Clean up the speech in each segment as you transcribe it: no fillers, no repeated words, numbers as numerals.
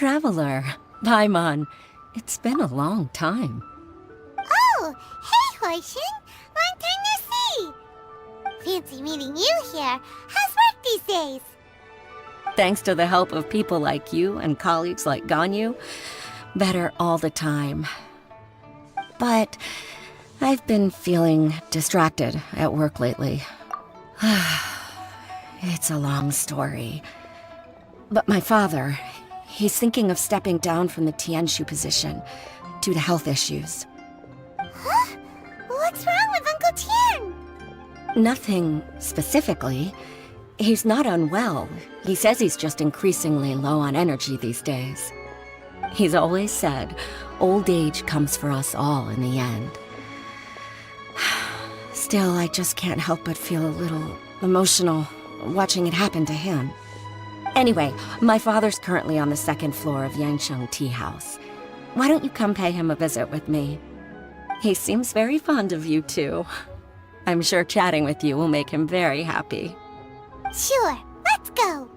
traveler. Paimon. It's been a long time. Oh, hey, Hoishin! Long time no see! Fancy meeting you here. How's work these days? Thanks to the help of people like you and colleagues like Ganyu, better all the time. But I've been feeling distracted at work lately. It's a long story. But my father, he's thinking of stepping down from the Tianshu position due to health issues. Huh? What's wrong with Uncle Tian? Nothing specifically. He's not unwell. He says he's just increasingly low on energy these days. He's always said, old age comes for us all in the end. Still, I just can't help but feel a little emotional watching it happen to him. Anyway, my father's currently on the second floor of Yangsheng Tea House. Why don't you come pay him a visit with me? He seems very fond of you, too. I'm sure chatting with you will make him very happy. Sure, let's go!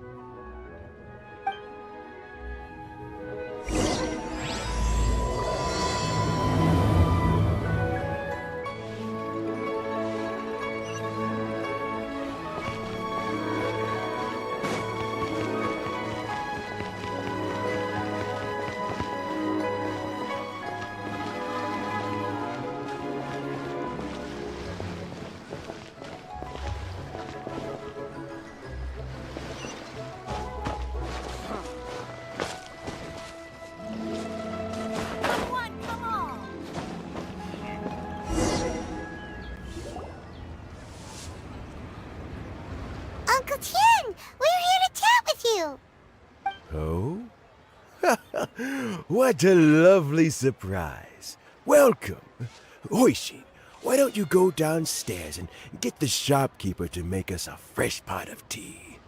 Uncle Tian, we're here to chat with you! Oh? What a lovely surprise. Welcome. Hoishin, why don't you go downstairs and get the shopkeeper to make us a fresh pot of tea?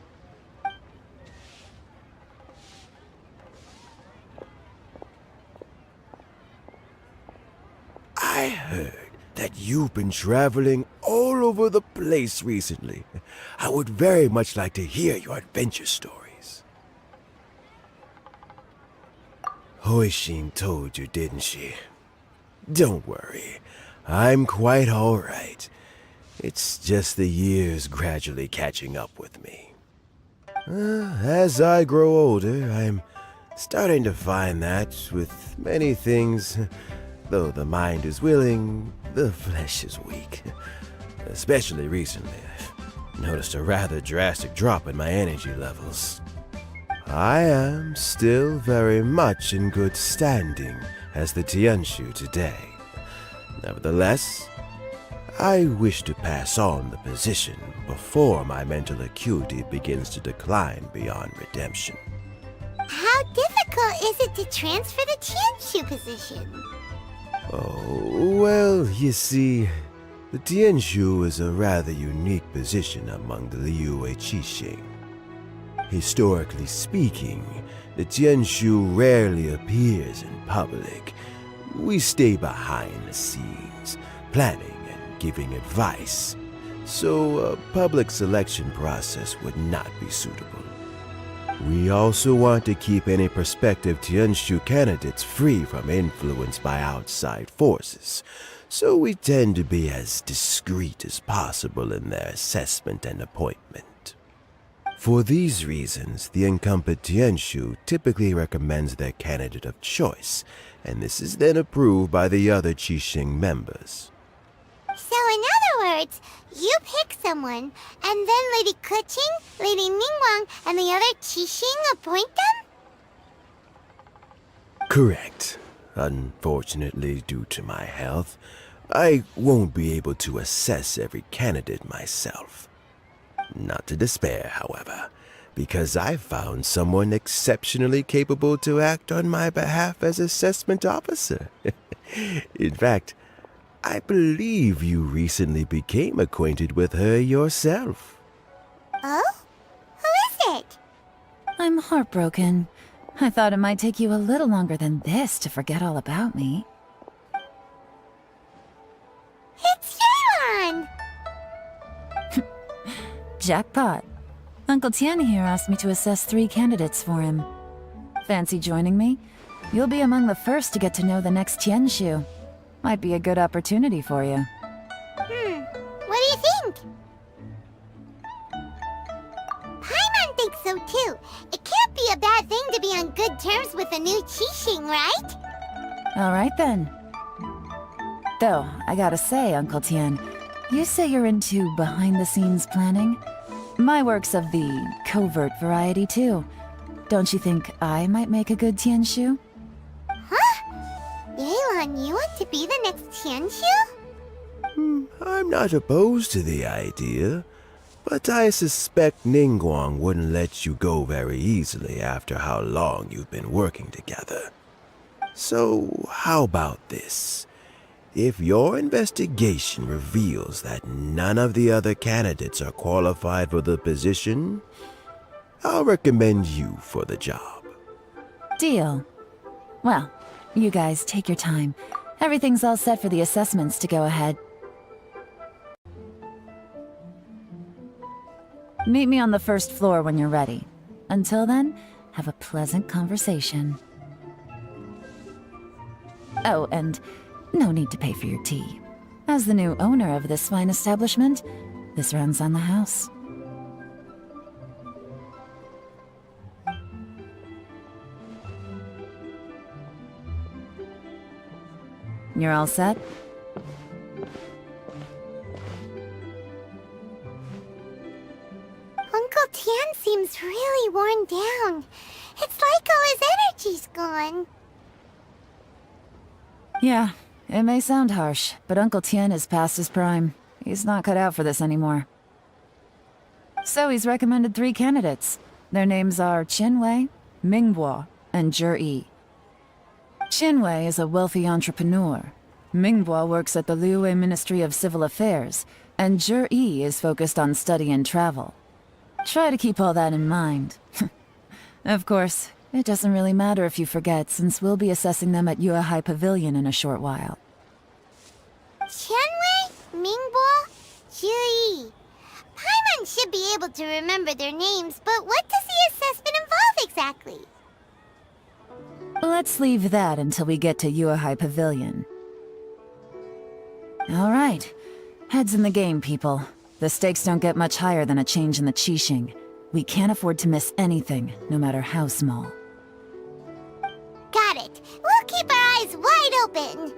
I heard that you've been traveling all over the place recently. I would very much like to hear your adventure stories. Hoishin told you, didn't she? Don't worry, I'm quite all right. It's just the years gradually catching up with me. As I grow older, I'm starting to find that with many things, though the mind is willing, the flesh is weak. Especially recently, I've noticed a rather drastic drop in my energy levels. I am still very much in good standing as the Tianshu today. Nevertheless, I wish to pass on the position before my mental acuity begins to decline beyond redemption. How difficult is it to transfer the Tianshu position? Oh, well, you see, the Tianshu is a rather unique position among the Liyue Qixing. Historically speaking, the Tianshu rarely appears in public. We stay behind the scenes, planning and giving advice, so a public selection process would not be suitable. We also want to keep any prospective Tianshu candidates free from influence by outside forces, so we tend to be as discreet as possible in their assessment and appointment. For these reasons, the incumbent Tianshu typically recommends their candidate of choice, and this is then approved by the other Qixing members. So in other words, you pick someone, and then Lady Keqing, Lady Ningguang, and the other Qixing appoint them? Correct. Unfortunately, due to my health, I won't be able to assess every candidate myself. Not to despair, however, because I found someone exceptionally capable to act on my behalf as assessment officer. In fact, I believe you recently became acquainted with her yourself. Oh? Who is it? I'm heartbroken. I thought it might take you a little longer than this to forget all about me. It's Yelan! Jackpot. Uncle Tian here asked me to assess 3 candidates for him. Fancy joining me? You'll be among the first to get to know the next Tianshu. Might be a good opportunity for you. What do you think? Paimon thinks so too. It can't be a bad thing to be on good terms with a new Qixing, right? Alright then. Though, I gotta say, Uncle Tian, you say you're into behind-the-scenes planning? My work's of the covert variety too. Don't you think I might make a good Tianshu? Yelan, you want to be the next Tianshu? I'm not opposed to the idea, but I suspect Ningguang wouldn't let you go very easily after how long you've been working together. So, how about this? If your investigation reveals that none of the other candidates are qualified for the position, I'll recommend you for the job. Deal. Well, you guys take your time. Everything's all set for the assessments to go ahead. Meet me on the first floor when you're ready. Until then, have a pleasant conversation. Oh, and no need to pay for your tea. As the new owner of this fine establishment, this runs on the house. You're all set? Uncle Tian seems really worn down. It's like all his energy's gone. Yeah, it may sound harsh, but Uncle Tian is past his prime. He's not cut out for this anymore. So he's recommended 3 candidates. Their names are Qinwei, Mingbo, and Zhi. Qinwei is a wealthy entrepreneur. Mingbo works at the Liyue Ministry of Civil Affairs, and Zhi is focused on study and travel. Try to keep all that in mind. Of course, it doesn't really matter if you forget, since we'll be assessing them at Yuehai Pavilion in a short while. Qianwei, Mingbo, Zhi. Paimon should be able to remember their names, but what does the assessment involve exactly? Let's leave that until we get to Yuehai Pavilion. All right. Heads in the game, people. The stakes don't get much higher than a change in the Qixing. We can't afford to miss anything, no matter how small. Got it. We'll keep our eyes wide open.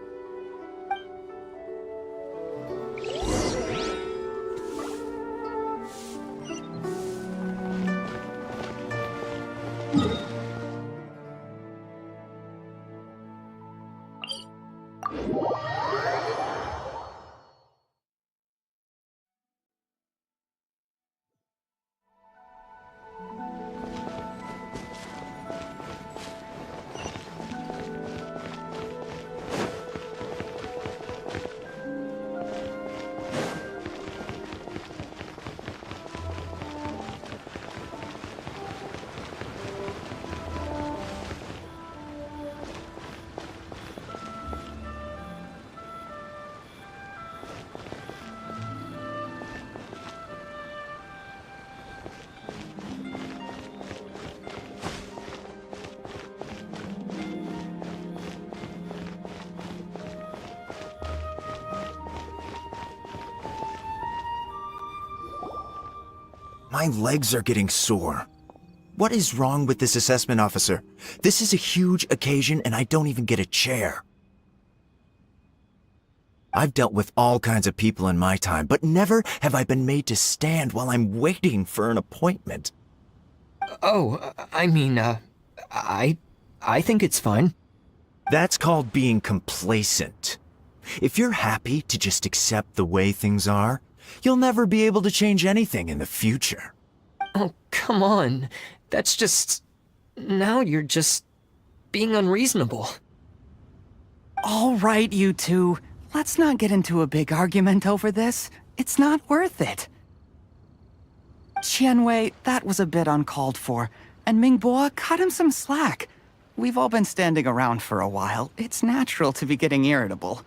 My legs are getting sore. What is wrong with this assessment officer? This is a huge occasion and I don't even get a chair. I've dealt with all kinds of people in my time, but never have I been made to stand while I'm waiting for an appointment. Oh, I mean, I think it's fine. That's called being complacent. If you're happy to just accept the way things are, you'll never be able to change anything in the future. Oh, come on. That's just... Now you're just... being unreasonable. All right, you two. Let's not get into a big argument over this. It's not worth it. Qianwei, that was a bit uncalled for. And Mingbo, cut him some slack. We've all been standing around for a while. It's natural to be getting irritable.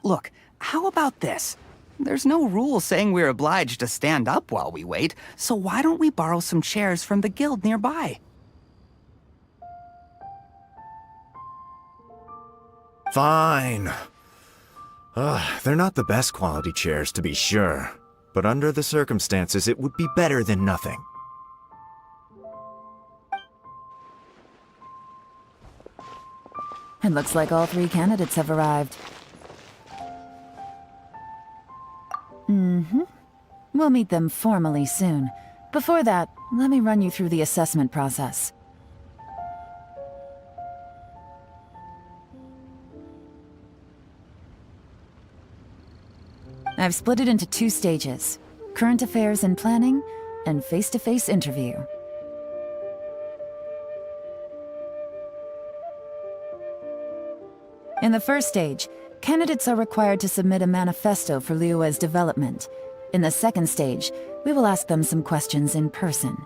Look, how about this? There's no rule saying we're obliged to stand up while we wait, so why don't we borrow some chairs from the guild nearby? Fine. They're not the best quality chairs, to be sure. But under the circumstances, it would be better than nothing. It looks like all 3 candidates have arrived. We'll meet them formally soon. Before that, let me run you through the assessment process. I've split it into 2 stages: current affairs and planning, and face-to-face interview. In the first stage, candidates are required to submit a manifesto for Liyue's development. In the second stage, we will ask them some questions in person.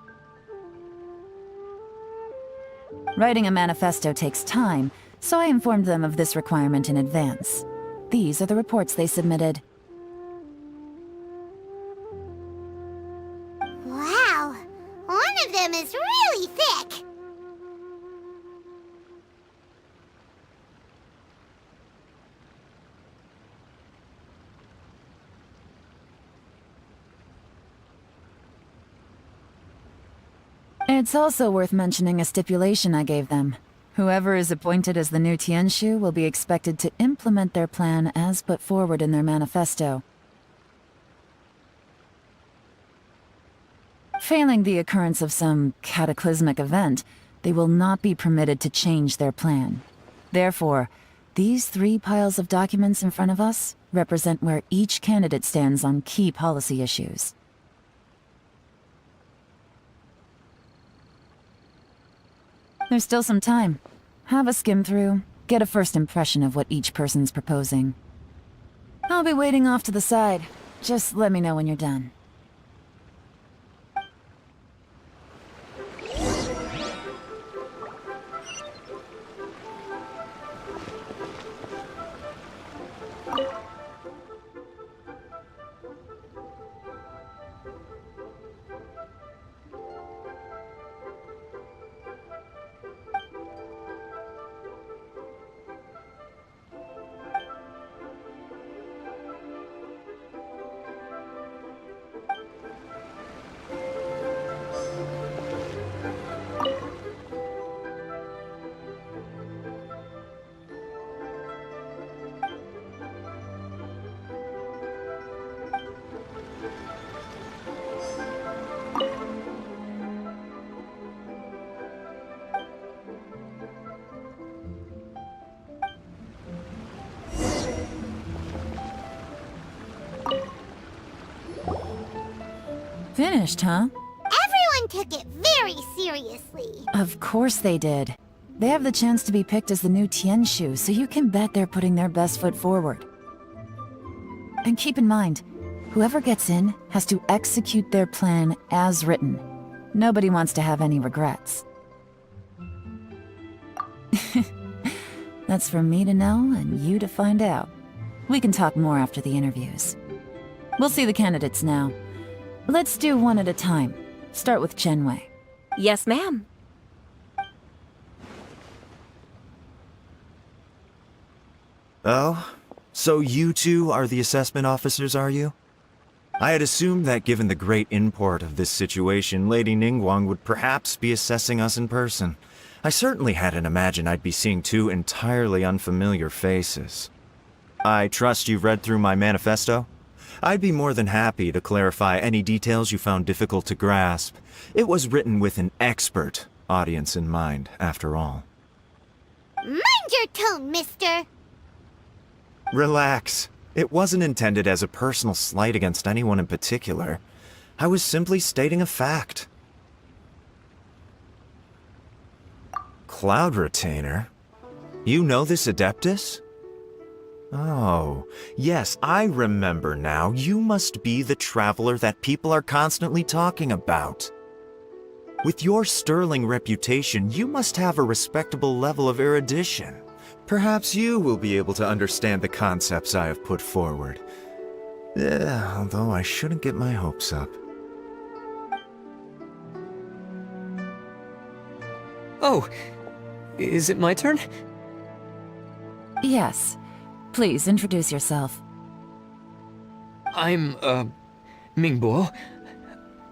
Writing a manifesto takes time, so I informed them of this requirement in advance. These are the reports they submitted. Wow, one of them is really thick. It's also worth mentioning a stipulation I gave them. Whoever is appointed as the new Tianshu will be expected to implement their plan as put forward in their manifesto. Failing the occurrence of some cataclysmic event, they will not be permitted to change their plan. Therefore, these 3 piles of documents in front of us represent where each candidate stands on key policy issues. There's still some time. Have a skim through, get a first impression of what each person's proposing. I'll be waiting off to the side. Just let me know when you're done. Finished, huh? Everyone took it very seriously. Of course they did. They have the chance to be picked as the new Tianshu, so you can bet they're putting their best foot forward. And keep in mind, whoever gets in has to execute their plan as written. Nobody wants to have any regrets. That's for me to know and you to find out. We can talk more after the interviews. We'll see the candidates now. Let's do one at a time. Start with Chenwei. Yes, ma'am. Oh? So you 2 are the assessment officers, are you? I had assumed that given the great import of this situation, Lady Ningguang would perhaps be assessing us in person. I certainly hadn't imagined I'd be seeing 2 entirely unfamiliar faces. I trust you've read through my manifesto? I'd be more than happy to clarify any details you found difficult to grasp. It was written with an expert audience in mind, after all. Mind your tone, mister. Relax. It wasn't intended as a personal slight against anyone in particular. I was simply stating a fact. Cloud Retainer? You know this Adeptus? Oh, yes, I remember now. You must be the traveler that people are constantly talking about. With your sterling reputation, you must have a respectable level of erudition. Perhaps you will be able to understand the concepts I have put forward. Yeah, although I shouldn't get my hopes up. Oh, is it my turn? Yes. Please introduce yourself. I'm, Mingbo.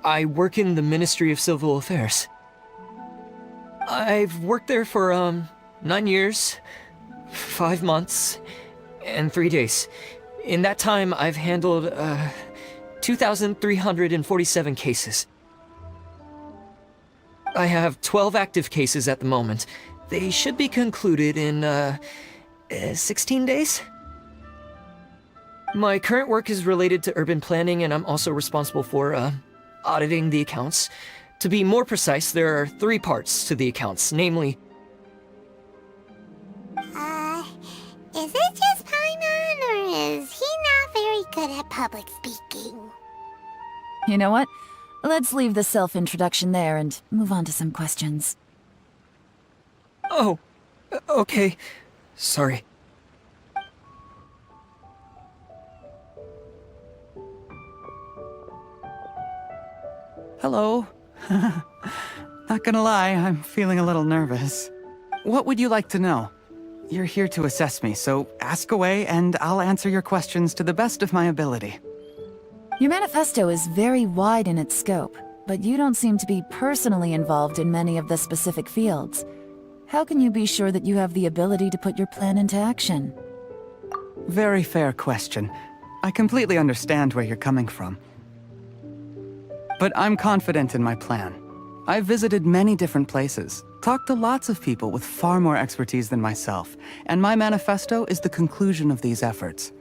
I work in the Ministry of Civil Affairs. I've worked there for, 9 years, 5 months, and 3 days. In that time, I've handled, 2,347 cases. I have 12 active cases at the moment. They should be concluded in, 16 days? My current work is related to urban planning, and I'm also responsible for, auditing the accounts. To be more precise, there are 3 parts to the accounts, namely... Is it just Paimon, or is he not very good at public speaking? You know what? Let's leave the self-introduction there and move on to some questions. Oh, okay. Sorry. Hello. Not gonna lie, I'm feeling a little nervous. What would you like to know? You're here to assess me, so ask away and I'll answer your questions to the best of my ability. Your manifesto is very wide in its scope, but you don't seem to be personally involved in many of the specific fields. How can you be sure that you have the ability to put your plan into action? Very fair question. I completely understand where you're coming from. But I'm confident in my plan. I've visited many different places, talked to lots of people with far more expertise than myself, and my manifesto is the conclusion of these efforts.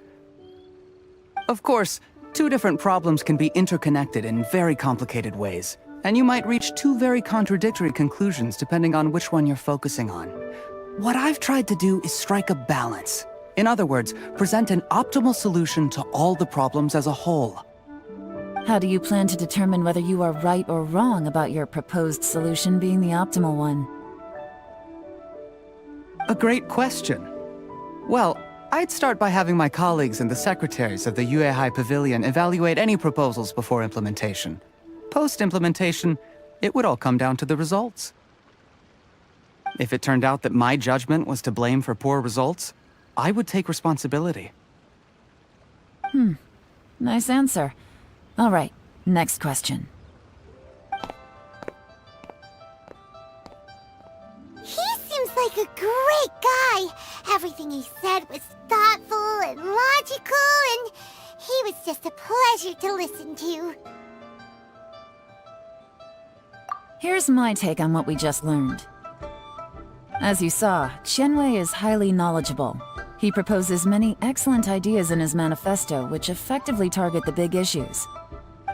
Of course, 2 different problems can be interconnected in very complicated ways, and you might reach 2 very contradictory conclusions depending on which one you're focusing on. What I've tried to do is strike a balance. In other words, present an optimal solution to all the problems as a whole. How do you plan to determine whether you are right or wrong about your proposed solution being the optimal one? A great question. Well, I'd start by having my colleagues and the secretaries of the Yuehai Pavilion evaluate any proposals before implementation. Post-implementation, it would all come down to the results. If it turned out that my judgment was to blame for poor results, I would take responsibility. Nice answer. All right, next question. He seems like a great guy. Everything he said was thoughtful and logical, and he was just a pleasure to listen to. Here's my take on what we just learned. As you saw, Qianwei is highly knowledgeable. He proposes many excellent ideas in his manifesto which effectively target the big issues.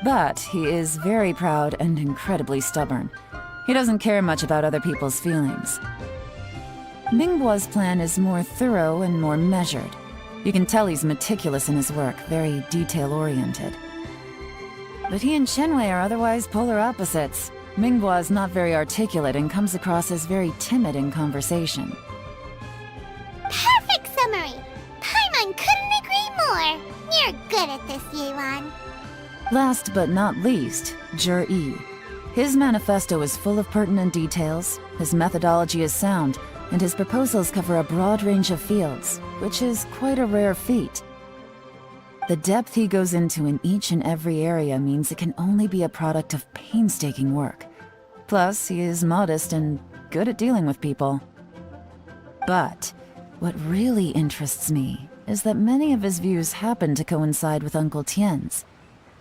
But he is very proud and incredibly stubborn. He doesn't care much about other people's feelings. Mingbo's plan is more thorough and more measured. You can tell he's meticulous in his work, very detail-oriented. But he and Qianwei are otherwise polar opposites. Mingbo is not very articulate and comes across as very timid in conversation. Perfect summary! Paimon couldn't agree more! You're good at this, Yelan. Last but not least, Zhi. His manifesto is full of pertinent details, his methodology is sound, and his proposals cover a broad range of fields, which is quite a rare feat. The depth he goes into in each and every area means it can only be a product of painstaking work. Plus, he is modest and good at dealing with people. But what really interests me is that many of his views happen to coincide with Uncle Tien's.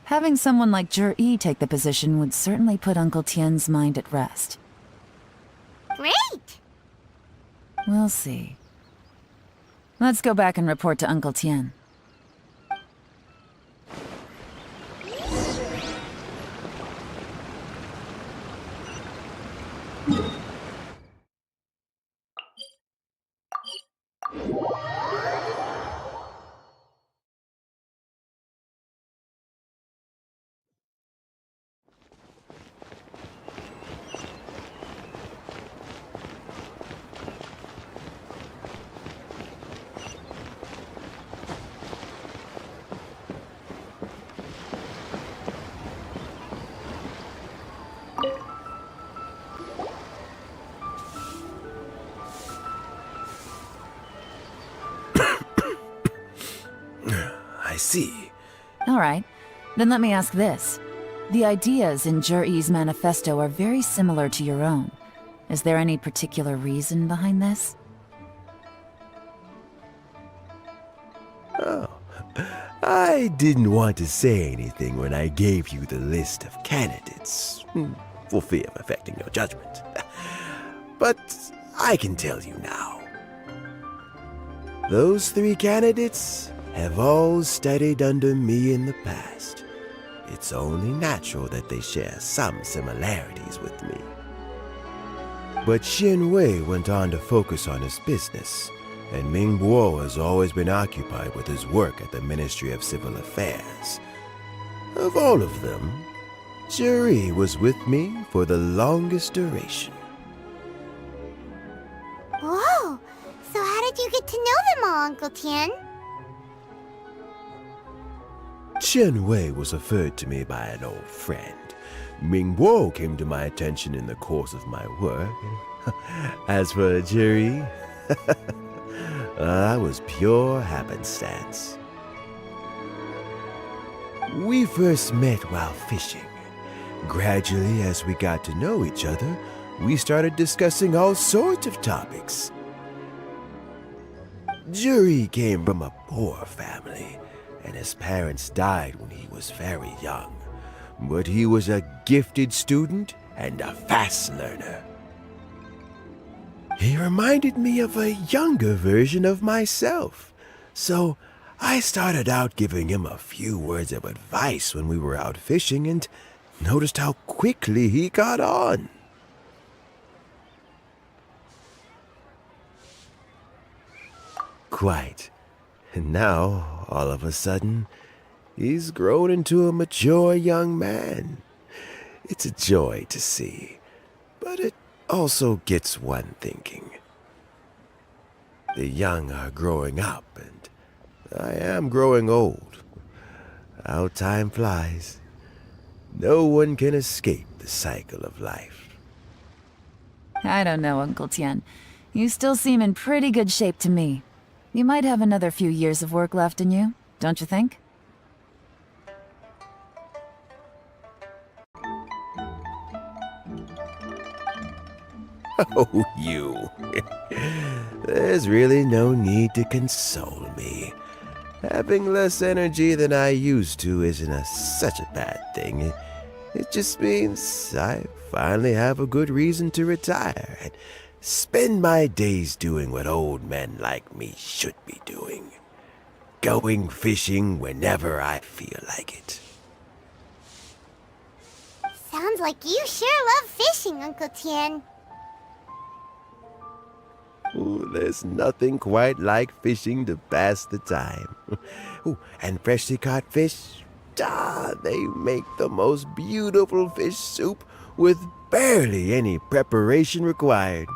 Having someone like Zhi take the position would certainly put Uncle Tien's mind at rest. Great! We'll see. Let's go back and report to Uncle Tien. see. All right, then let me ask this. The ideas in Jur-E's manifesto are very similar to your own. Is there any particular reason behind this? Oh, I didn't want to say anything when I gave you the list of candidates, for fear of affecting your judgment. But I can tell you now. Those 3 candidates have all studied under me in the past. It's only natural that they share some similarities with me. But Xin Wei went on to focus on his business, and Ming Guo has always been occupied with his work at the Ministry of Civil Affairs. Of all of them, Juri was with me for the longest duration. Whoa! So how did you get to know them all, Uncle Tian? Chen Wei was referred to me by an old friend. Ming Guo came to my attention in the course of my work. As for Juri, that was pure happenstance. We first met while fishing. Gradually, as we got to know each other, we started discussing all sorts of topics. Juri came from a poor family, and his parents died when he was very young. But he was a gifted student and a fast learner. He reminded me of a younger version of myself, so I started out giving him a few words of advice when we were out fishing and noticed how quickly he got on. Quite. And now, all of a sudden, he's grown into a mature young man. It's a joy to see, but it also gets one thinking. The young are growing up, and I am growing old. How time flies. No one can escape the cycle of life. I don't know, Uncle Tian. You still seem in pretty good shape to me. You might have another few years of work left in you, don't you think? Oh, you. There's really no need to console me. Having less energy than I used to isn't such a bad thing. It just means I finally have a good reason to retire and spend my days doing what old men like me should be doing. Going fishing whenever I feel like it. Sounds like you sure love fishing, Uncle Tian. Ooh, there's nothing quite like fishing to pass the time. Ooh, and freshly caught fish, they make the most beautiful fish soup with barely any preparation required.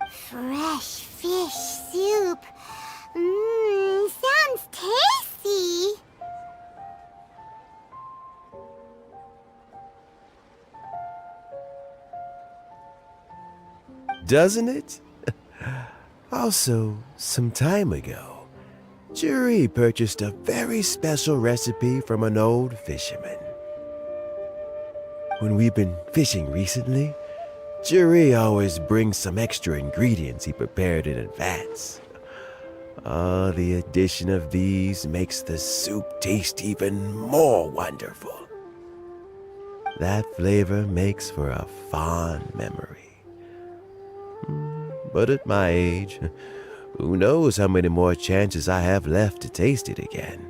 Fresh fish soup. Sounds tasty. Doesn't it? Also, some time ago, Juri purchased a very special recipe from an old fisherman. When we've been fishing recently, Juri always brings some extra ingredients he prepared in advance. The addition of these makes the soup taste even more wonderful. That flavor makes for a fond memory. But at my age, who knows how many more chances I have left to taste it again.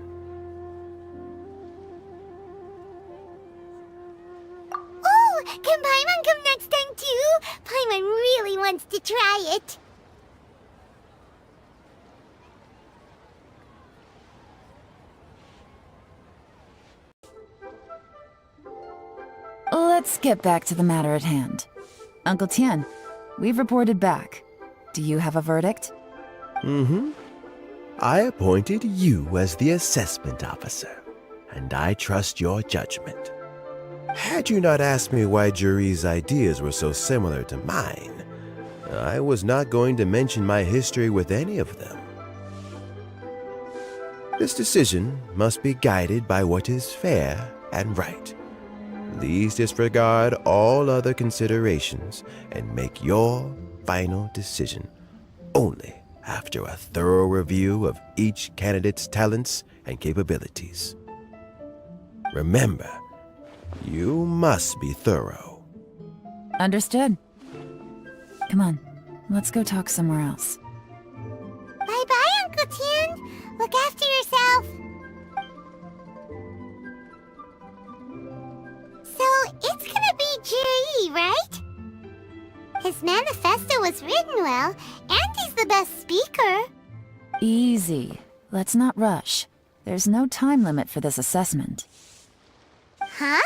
Oh, can Paimon come next time too? Paimon really wants to try it. Let's get back to the matter at hand. Uncle Tian, we've reported back. Do you have a verdict? I appointed you as the assessment officer, and I trust your judgment. Had you not asked me why Juri's ideas were so similar to mine, I was not going to mention my history with any of them. This decision must be guided by what is fair and right. Please disregard all other considerations and make your final decision only after a thorough review of each candidate's talents and capabilities. Remember, you must be thorough. Understood. Come on, let's go talk somewhere else. Bye-bye, Uncle Tien. Look after yourself. So, it's gonna be Jiri, right? His manifesto was written well, and he's the best speaker. Easy. Let's not rush. There's no time limit for this assessment. Huh?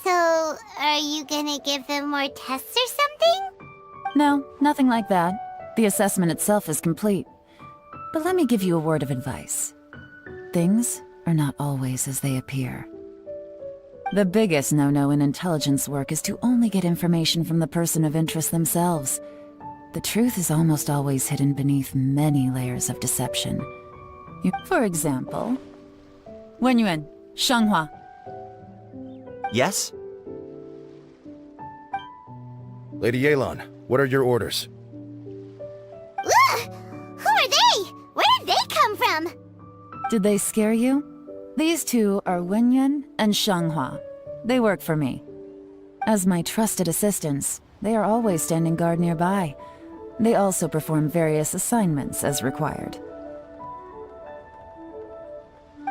So, are you gonna give them more tests or something? No, nothing like that. The assessment itself is complete. But let me give you a word of advice. Things are not always as they appear. The biggest no-no in intelligence work is to only get information from the person of interest themselves. The truth is almost always hidden beneath many layers of deception. For example, Wenyuan, Shanghua. Yes? Lady Yelan, what are your orders? Ugh! Who are they? Where did they come from? Did they scare you? These two are Wenyuan and Shanghua. They work for me. As my trusted assistants, they are always standing guard nearby. They also perform various assignments as required.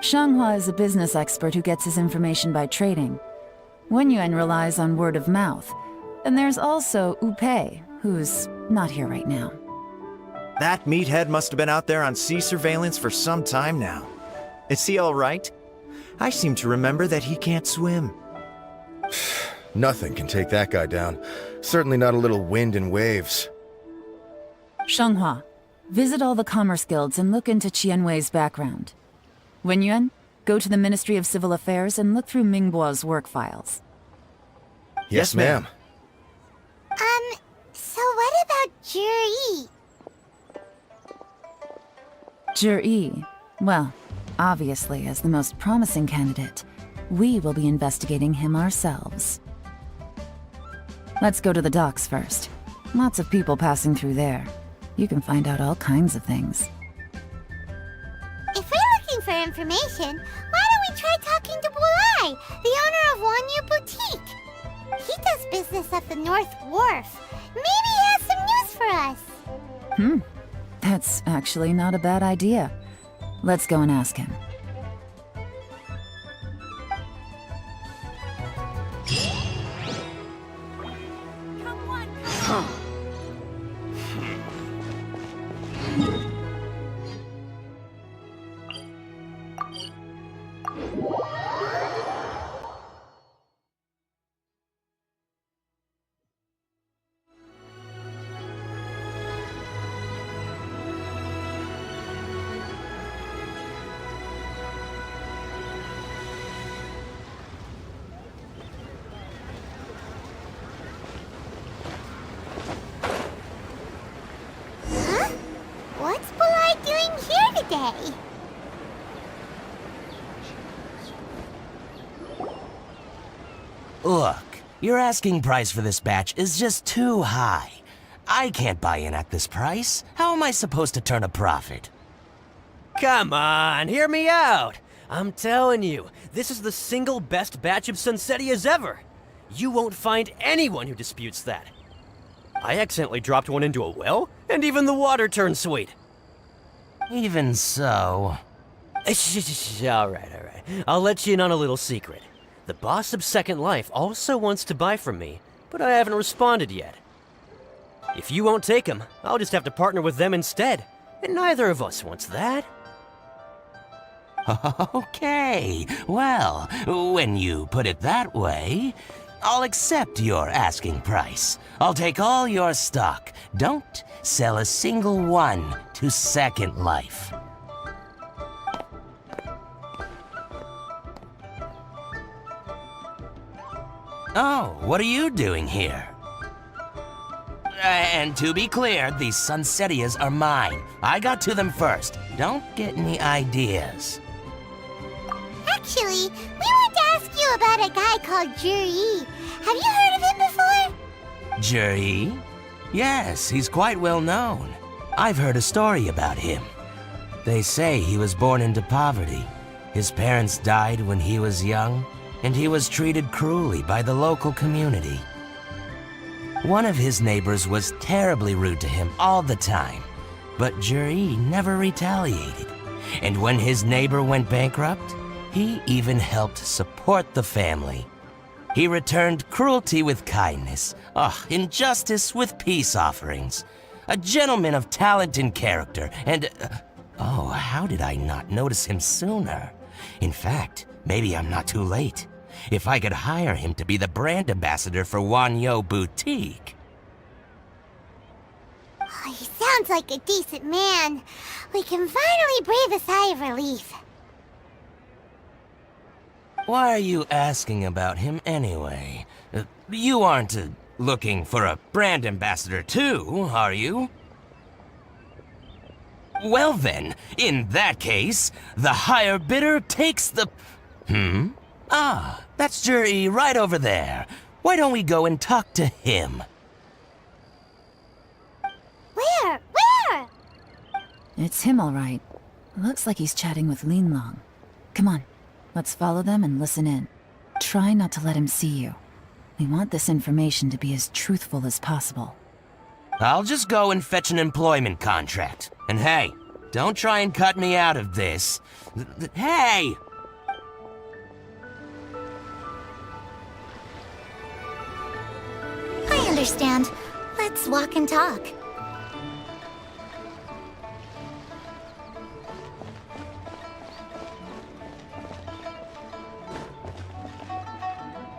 Shanghua is a business expert who gets his information by trading. Wenyuan relies on word of mouth. And there's also Upei, who's not here right now. That meathead must have been out there on sea surveillance for some time now. Is he all right? I seem to remember that he can't swim. Nothing can take that guy down. Certainly not a little wind and waves. Shanghua, visit all the commerce guilds and look into Qianwei's background. Wenyuan, go to the Ministry of Civil Affairs and look through Mingbo's work files. Yes, ma'am. So what about Jiri? Jiri, well, obviously as the most promising candidate, we will be investigating him ourselves. Let's go to the docks first. Lots of people passing through there. You can find out all kinds of things. If we're looking for information, why don't we try talking to Bulai, the owner of Wanyu Boutique? He does business at the North Wharf. Maybe he has some news for us. That's actually not a bad idea. Let's go and ask him. What's Bulai doing here today? Look, your asking price for this batch is just too high. I can't buy in at this price. How am I supposed to turn a profit? Come on, hear me out. I'm telling you, this is the single best batch of Sunsetias ever. You won't find anyone who disputes that. I accidentally dropped one into a well, and even the water turned sweet. Even so... All right. I'll let you in on a little secret. The boss of Second Life also wants to buy from me, but I haven't responded yet. If you won't take him, I'll just have to partner with them instead, and neither of us wants that. Okay, well, when you put it that way, I'll accept your asking price. I'll take all your stock. Don't sell a single one to Second Life. Oh, what are you doing here? And to be clear, these Sunsetias are mine. I got to them first. Don't get any ideas. Actually, we want to ask you about a guy called Juri. Have you heard of him before? Juri? Yes, he's quite well known. I've heard a story about him. They say he was born into poverty. His parents died when he was young, and he was treated cruelly by the local community. One of his neighbors was terribly rude to him all the time, but Juri never retaliated. And when his neighbor went bankrupt, he even helped support the family. He returned cruelty with kindness, injustice with peace offerings. A gentleman of talent and character, and... how did I not notice him sooner? In fact, maybe I'm not too late. If I could hire him to be the brand ambassador for Wanyo Boutique. Oh, he sounds like a decent man. We can finally breathe a sigh of relief. Why are you asking about him anyway? You aren't looking for a brand ambassador too, are you? Well then, in that case, the higher bidder takes the... that's Juri right over there. Why don't we go and talk to him? Where? It's him, all right. Looks like he's chatting with Yelan. Come on, let's follow them and listen in. Try not to let him see you. We want this information to be as truthful as possible. I'll just go and fetch an employment contract. And hey, don't try and cut me out of this. Hey! I understand. Let's walk and talk.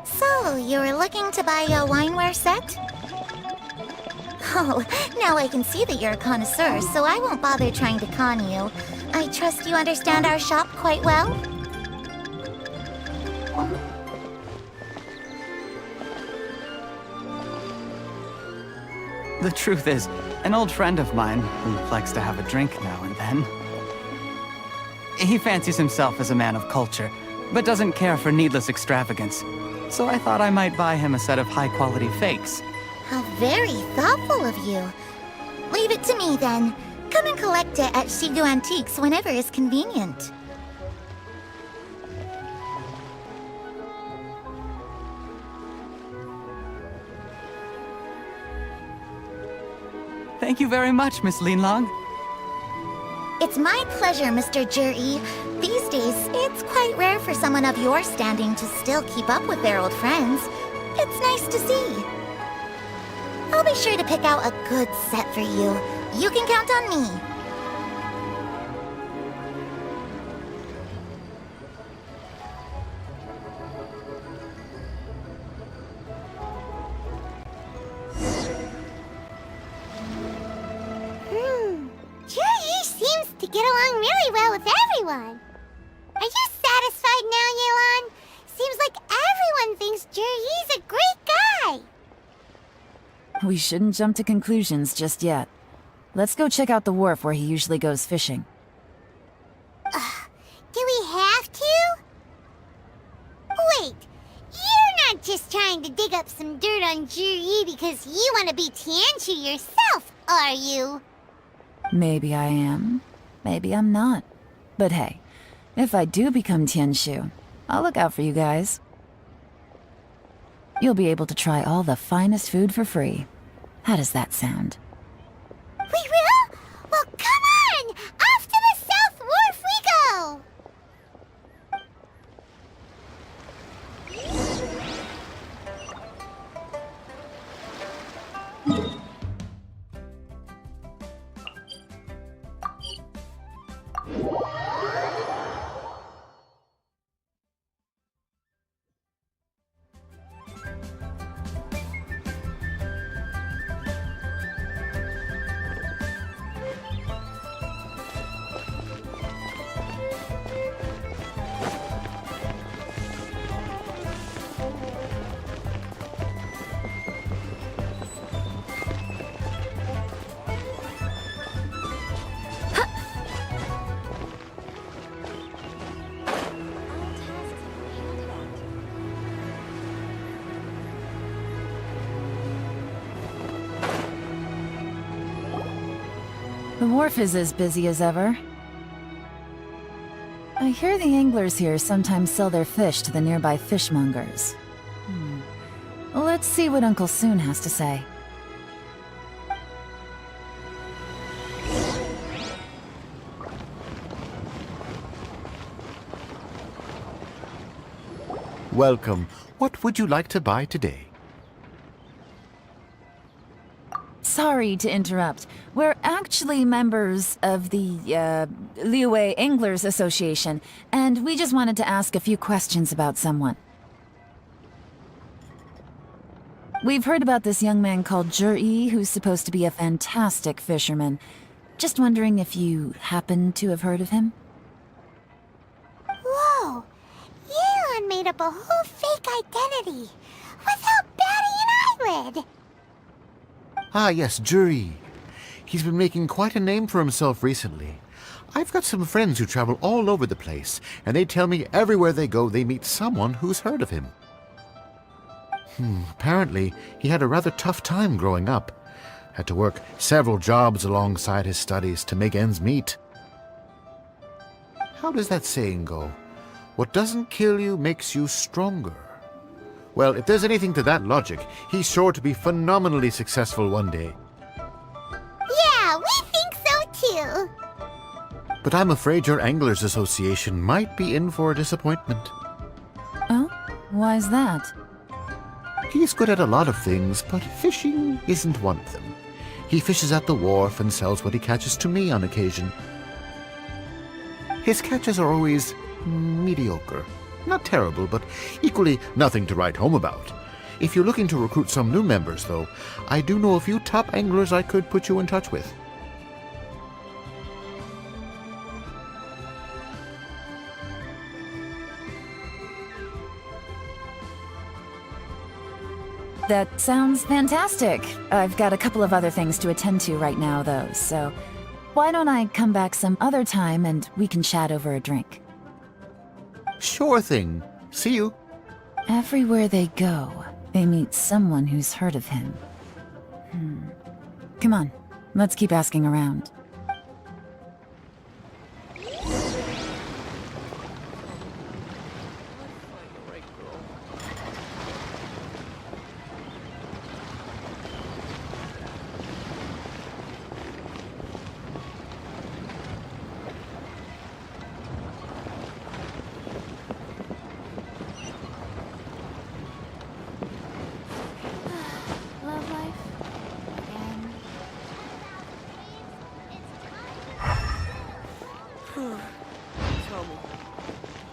So, you were looking to buy a wineware set? Oh, now I can see that you're a connoisseur, so I won't bother trying to con you. I trust you understand our shop quite well? The truth is, an old friend of mine who likes to have a drink now and then. He fancies himself as a man of culture, but doesn't care for needless extravagance. So I thought I might buy him a set of high-quality fakes. How very thoughtful of you. Leave it to me, then. Come and collect it at Shigu Antiques whenever is convenient. Thank you very much, Miss Yelan. It's my pleasure, Mr. Juri. These days, it's quite rare for someone of your standing to still keep up with their old friends. It's nice to see. I'll be sure to pick out a good set for you. You can count on me. Juri seems to get along really well with everyone. Are you satisfied now, Yelan? Seems like everyone thinks Juri's a great guy. We shouldn't jump to conclusions just yet. Let's go check out the wharf where he usually goes fishing. Do we have to? Wait, you're not just trying to dig up some dirt on Juri because you want to be Tianchu yourself, are you? Maybe I am. Maybe I'm not. But hey, if I do become Tianshu, I'll look out for you guys. You'll be able to try all the finest food for free. How does that sound? We will? Well, come on! Off to the South Wharf we go! wharf is as busy as ever. I hear the anglers here sometimes sell their fish to the nearby fishmongers. Let's see what Uncle Soon has to say. Welcome. What would you like to buy today? Sorry to interrupt. We're actually members of the, Liyue Anglers Association, and we just wanted to ask a few questions about someone. We've heard about this young man called Zhi, who's supposed to be a fantastic fisherman. Just wondering if you happen to have heard of him? Whoa! Yelan made up a whole fake identity without batting an eyelid! Ah, yes, Zhi. He's been making quite a name for himself recently. I've got some friends who travel all over the place, and they tell me everywhere they go they meet someone who's heard of him. Apparently, he had a rather tough time growing up. Had to work several jobs alongside his studies to make ends meet. How does that saying go? What doesn't kill you makes you stronger. Well, if there's anything to that logic, he's sure to be phenomenally successful one day. Yeah, we think so too! But I'm afraid your Anglers Association might be in for a disappointment. Oh? Why's that? He's good at a lot of things, but fishing isn't one of them. He fishes at the wharf and sells what he catches to me on occasion. His catches are always mediocre. Not terrible, but equally nothing to write home about. If you're looking to recruit some new members, though, I do know a few top anglers I could put you in touch with. That sounds fantastic. I've got a couple of other things to attend to right now, though, so why don't I come back some other time and we can chat over a drink? Sure thing. See you. Everywhere they go, they meet someone who's heard of him. Come on, let's keep asking around. Love life. Again. Tell me,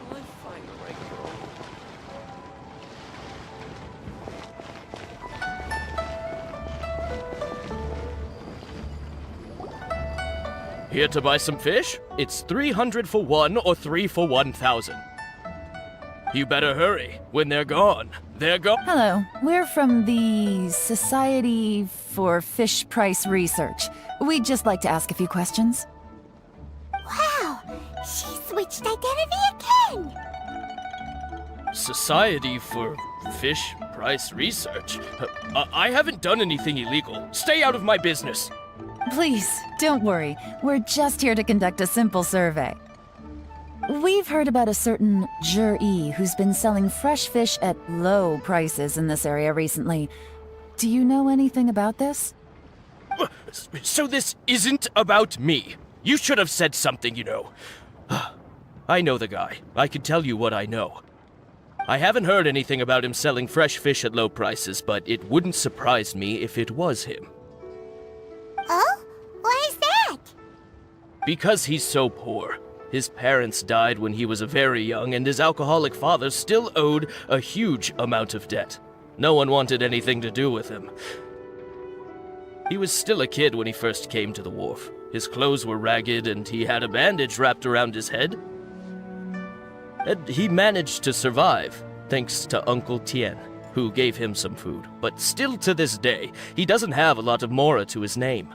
will I find the right girl? Here to buy some fish? It's 300 for one or 3 for 1,000. You better hurry. When they're gone, they're gone. Hello, we're from the Society for Fish Price Research. We'd just like to ask a few questions. Wow! She switched identity again! Society for Fish Price Research? I haven't done anything illegal. Stay out of my business. Please, don't worry. We're just here to conduct a simple survey. We've heard about a certain Zhi who's been selling fresh fish at low prices in this area recently. Do you know anything about this? So this isn't about me. You should have said something, you know. I know the guy. I can tell you what I know. I haven't heard anything about him selling fresh fish at low prices, but it wouldn't surprise me if it was him. Oh? Why is that? Because he's so poor. His parents died when he was very young, and his alcoholic father still owed a huge amount of debt. No one wanted anything to do with him. He was still a kid when he first came to the wharf. His clothes were ragged, and he had a bandage wrapped around his head. And he managed to survive, thanks to Uncle Tien, who gave him some food. But still to this day, he doesn't have a lot of mora to his name.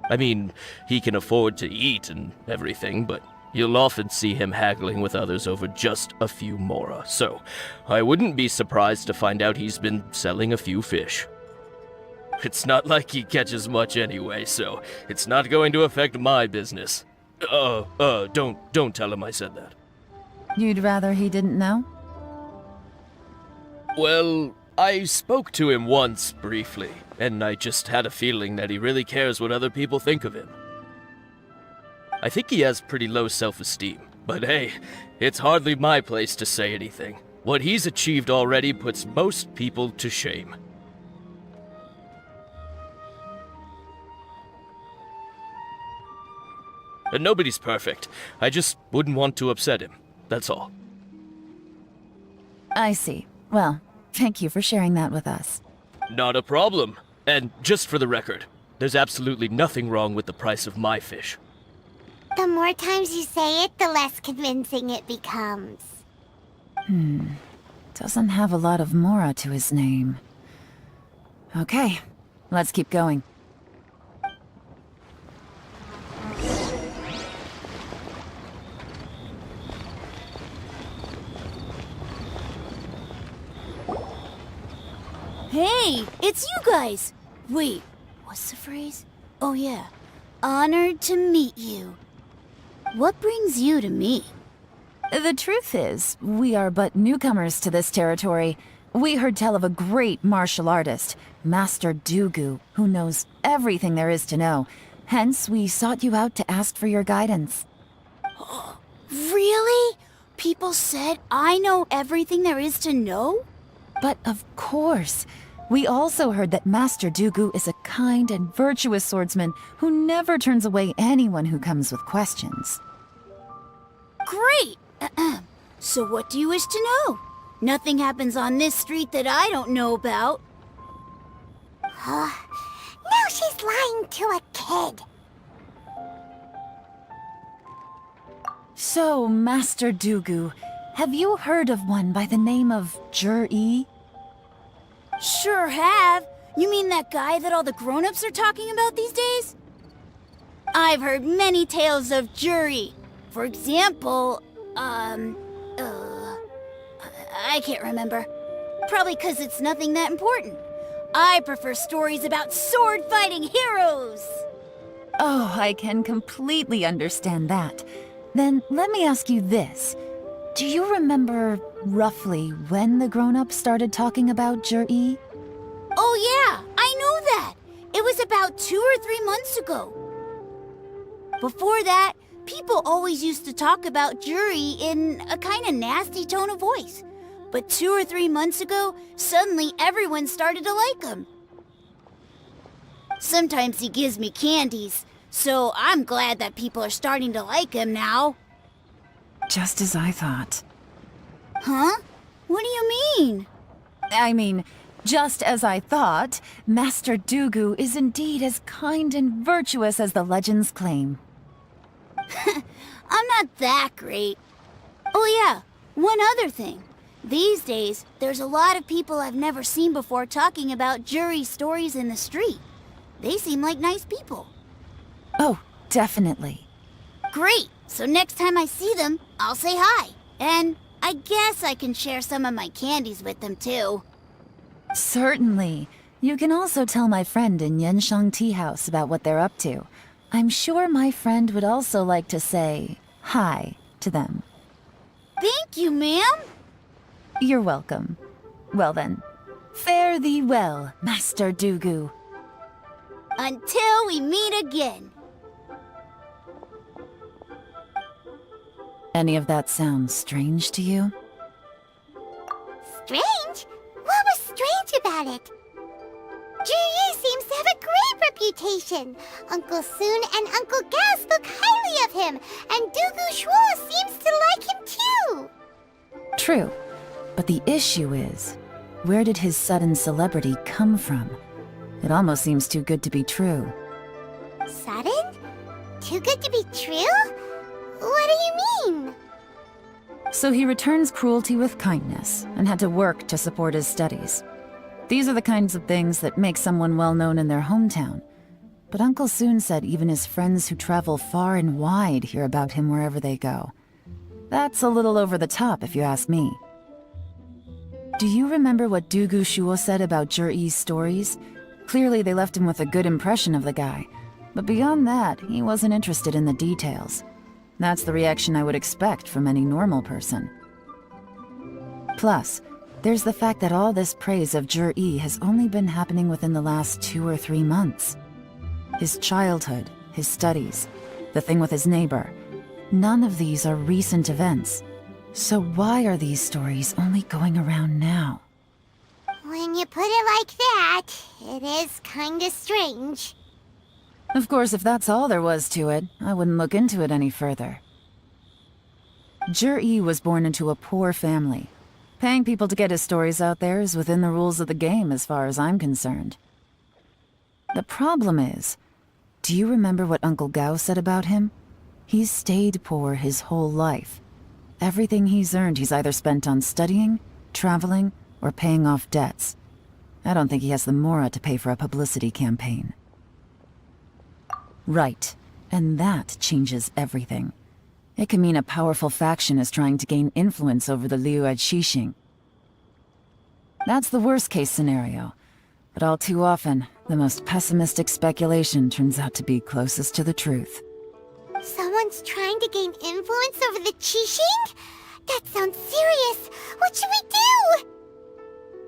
I mean, he can afford to eat and everything, but you'll often see him haggling with others over just a few mora, so I wouldn't be surprised to find out he's been selling a few fish. It's not like he catches much anyway, so it's not going to affect my business. Don't tell him I said that. You'd rather he didn't know? Well, I spoke to him once briefly, and I just had a feeling that he really cares what other people think of him. I think he has pretty low self-esteem, but hey, it's hardly my place to say anything. What he's achieved already puts most people to shame. And nobody's perfect. I just wouldn't want to upset him. That's all. I see. Well, thank you for sharing that with us. Not a problem. And just for the record, there's absolutely nothing wrong with the price of my fish. The more times you say it, the less convincing it becomes. Doesn't have a lot of mora to his name. Okay, let's keep going. Hey, it's you guys! Wait, what's the phrase? Oh yeah, honored to meet you. What brings you to me? The truth is, we are but newcomers to this territory. We heard tell of a great martial artist, Master Dugu, who knows everything there is to know. Hence, we sought you out to ask for your guidance. Really? People said I know everything there is to know? But of course, we also heard that Master Dugu is a kind and virtuous swordsman who never turns away anyone who comes with questions. Great! So what do you wish to know? Nothing happens on this street that I don't know about. Now she's lying to a kid. So, Master Dugu, have you heard of one by the name of Jur-E? Sure have. You mean that guy that all the grown-ups are talking about these days? I've heard many tales of Juri. For example, I can't remember. Probably because it's nothing that important. I prefer stories about sword-fighting heroes. Oh, I can completely understand that. Then let me ask you this. Do you remember roughly when the grown-ups started talking about Jur-E? Oh yeah, I know that. It was about 2 or 3 months ago. Before that, people always used to talk about Juri in a kind of nasty tone of voice. But 2 or 3 months ago, suddenly everyone started to like him. Sometimes he gives me candies, so I'm glad that people are starting to like him now. Just as I thought. Huh? What do you mean? I mean, just as I thought, Master Dugu is indeed as kind and virtuous as the legends claim. I'm not that great. Oh yeah, one other thing. These days, there's a lot of people I've never seen before talking about Juri stories in the street. They seem like nice people. Oh, definitely. Great! So next time I see them, I'll say hi. And I guess I can share some of my candies with them too. Certainly. You can also tell my friend in Yenshang Tea House about what they're up to. I'm sure my friend would also like to say hi to them. Thank you, ma'am. You're welcome. Well then, fare thee well, Master Dugu. Until we meet again. Any of that sound strange to you? Strange? What was strange about it? Juri seems to have a great reputation. Uncle Soon and Uncle Gas spoke highly of him, and Dugu Shuo seems to like him too. True. But the issue is, where did his sudden celebrity come from? It almost seems too good to be true. Sudden? Too good to be true? What do you mean? So he returns cruelty with kindness, and had to work to support his studies. These are the kinds of things that make someone well known in their hometown. But Uncle Soon said even his friends who travel far and wide hear about him wherever they go. That's a little over the top, if you ask me. Do you remember what Dugu Shuo said about Jur-E's stories? Clearly, they left him with a good impression of the guy. But beyond that, he wasn't interested in the details. That's the reaction I would expect from any normal person. Plus, there's the fact that all this praise of Jur-E has only been happening within the last 2 or 3 months. His childhood, his studies, the thing with his neighbor, none of these are recent events. So why are these stories only going around now? When you put it like that, it is kinda strange. Of course, if that's all there was to it, I wouldn't look into it any further. Jur-E was born into a poor family. Paying people to get his stories out there is within the rules of the game as far as I'm concerned. The problem is, do you remember what Uncle Gao said about him? He's stayed poor his whole life. Everything he's earned he's either spent on studying, traveling, or paying off debts. I don't think he has the mora to pay for a publicity campaign. Right, and that changes everything. It can mean a powerful faction is trying to gain influence over the Liu Xixing. That's the worst-case scenario, but all too often, the most pessimistic speculation turns out to be closest to the truth. Someone's trying to gain influence over the Qixing? That sounds serious. What should we do?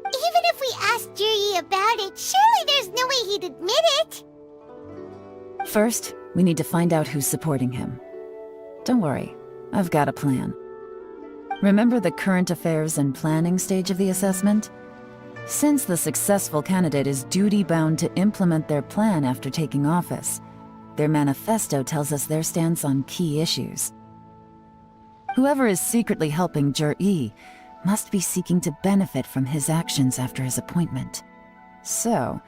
Even if we asked Juri about it, surely there's no way he'd admit it. First, we need to find out who's supporting him. Don't worry, I've got a plan. Remember the current affairs and planning stage of the assessment? Since the successful candidate is duty-bound to implement their plan after taking office, their manifesto tells us their stance on key issues. Whoever is secretly helping Jur-E must be seeking to benefit from his actions after his appointment. So,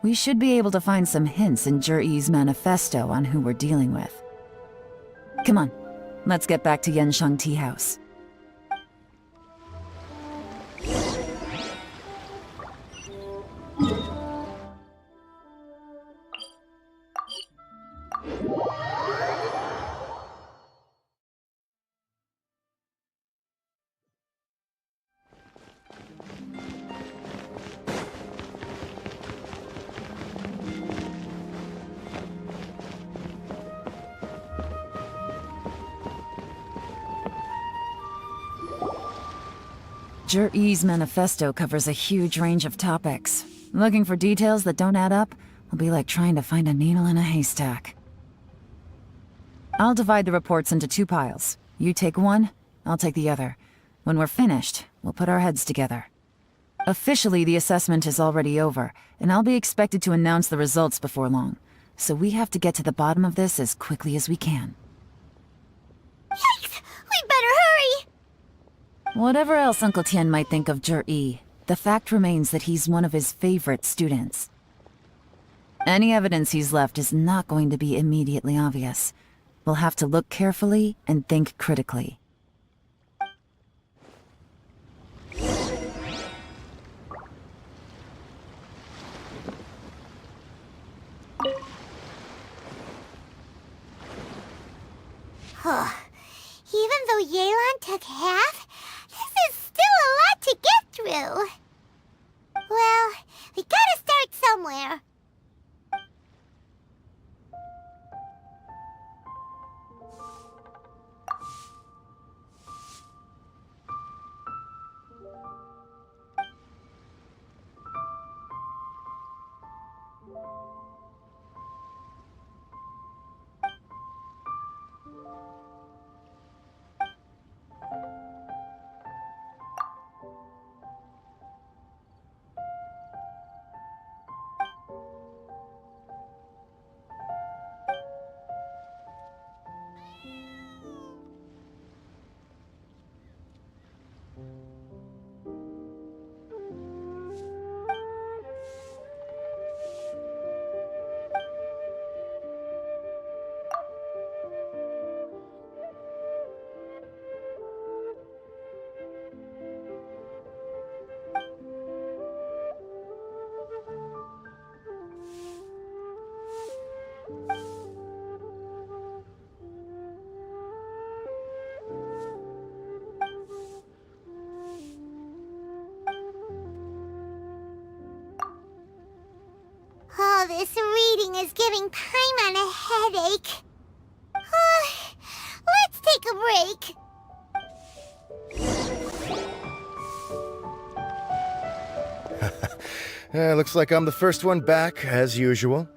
we should be able to find some hints in Jur-E's manifesto on who we're dealing with. Come on, let's get back to Yenshang Tea House. Jur-E's manifesto covers a huge range of topics. Looking for details that don't add up will be like trying to find a needle in a haystack. I'll divide the reports into 2 piles. You take one, I'll take the other. When we're finished, we'll put our heads together. Officially, the assessment is already over, and I'll be expected to announce the results before long. So we have to get to the bottom of this as quickly as we can. Yikes! We better hurry! Whatever else Uncle Tian might think of Jur-E, the fact remains that he's one of his favorite students. Any evidence he's left is not going to be immediately obvious. We'll have to look carefully and think critically. Even though Yelan took half, this is still a lot to get through. Well, we gotta start somewhere. is giving Paimon a headache. Let's take a break. Looks like I'm the first one back, as usual.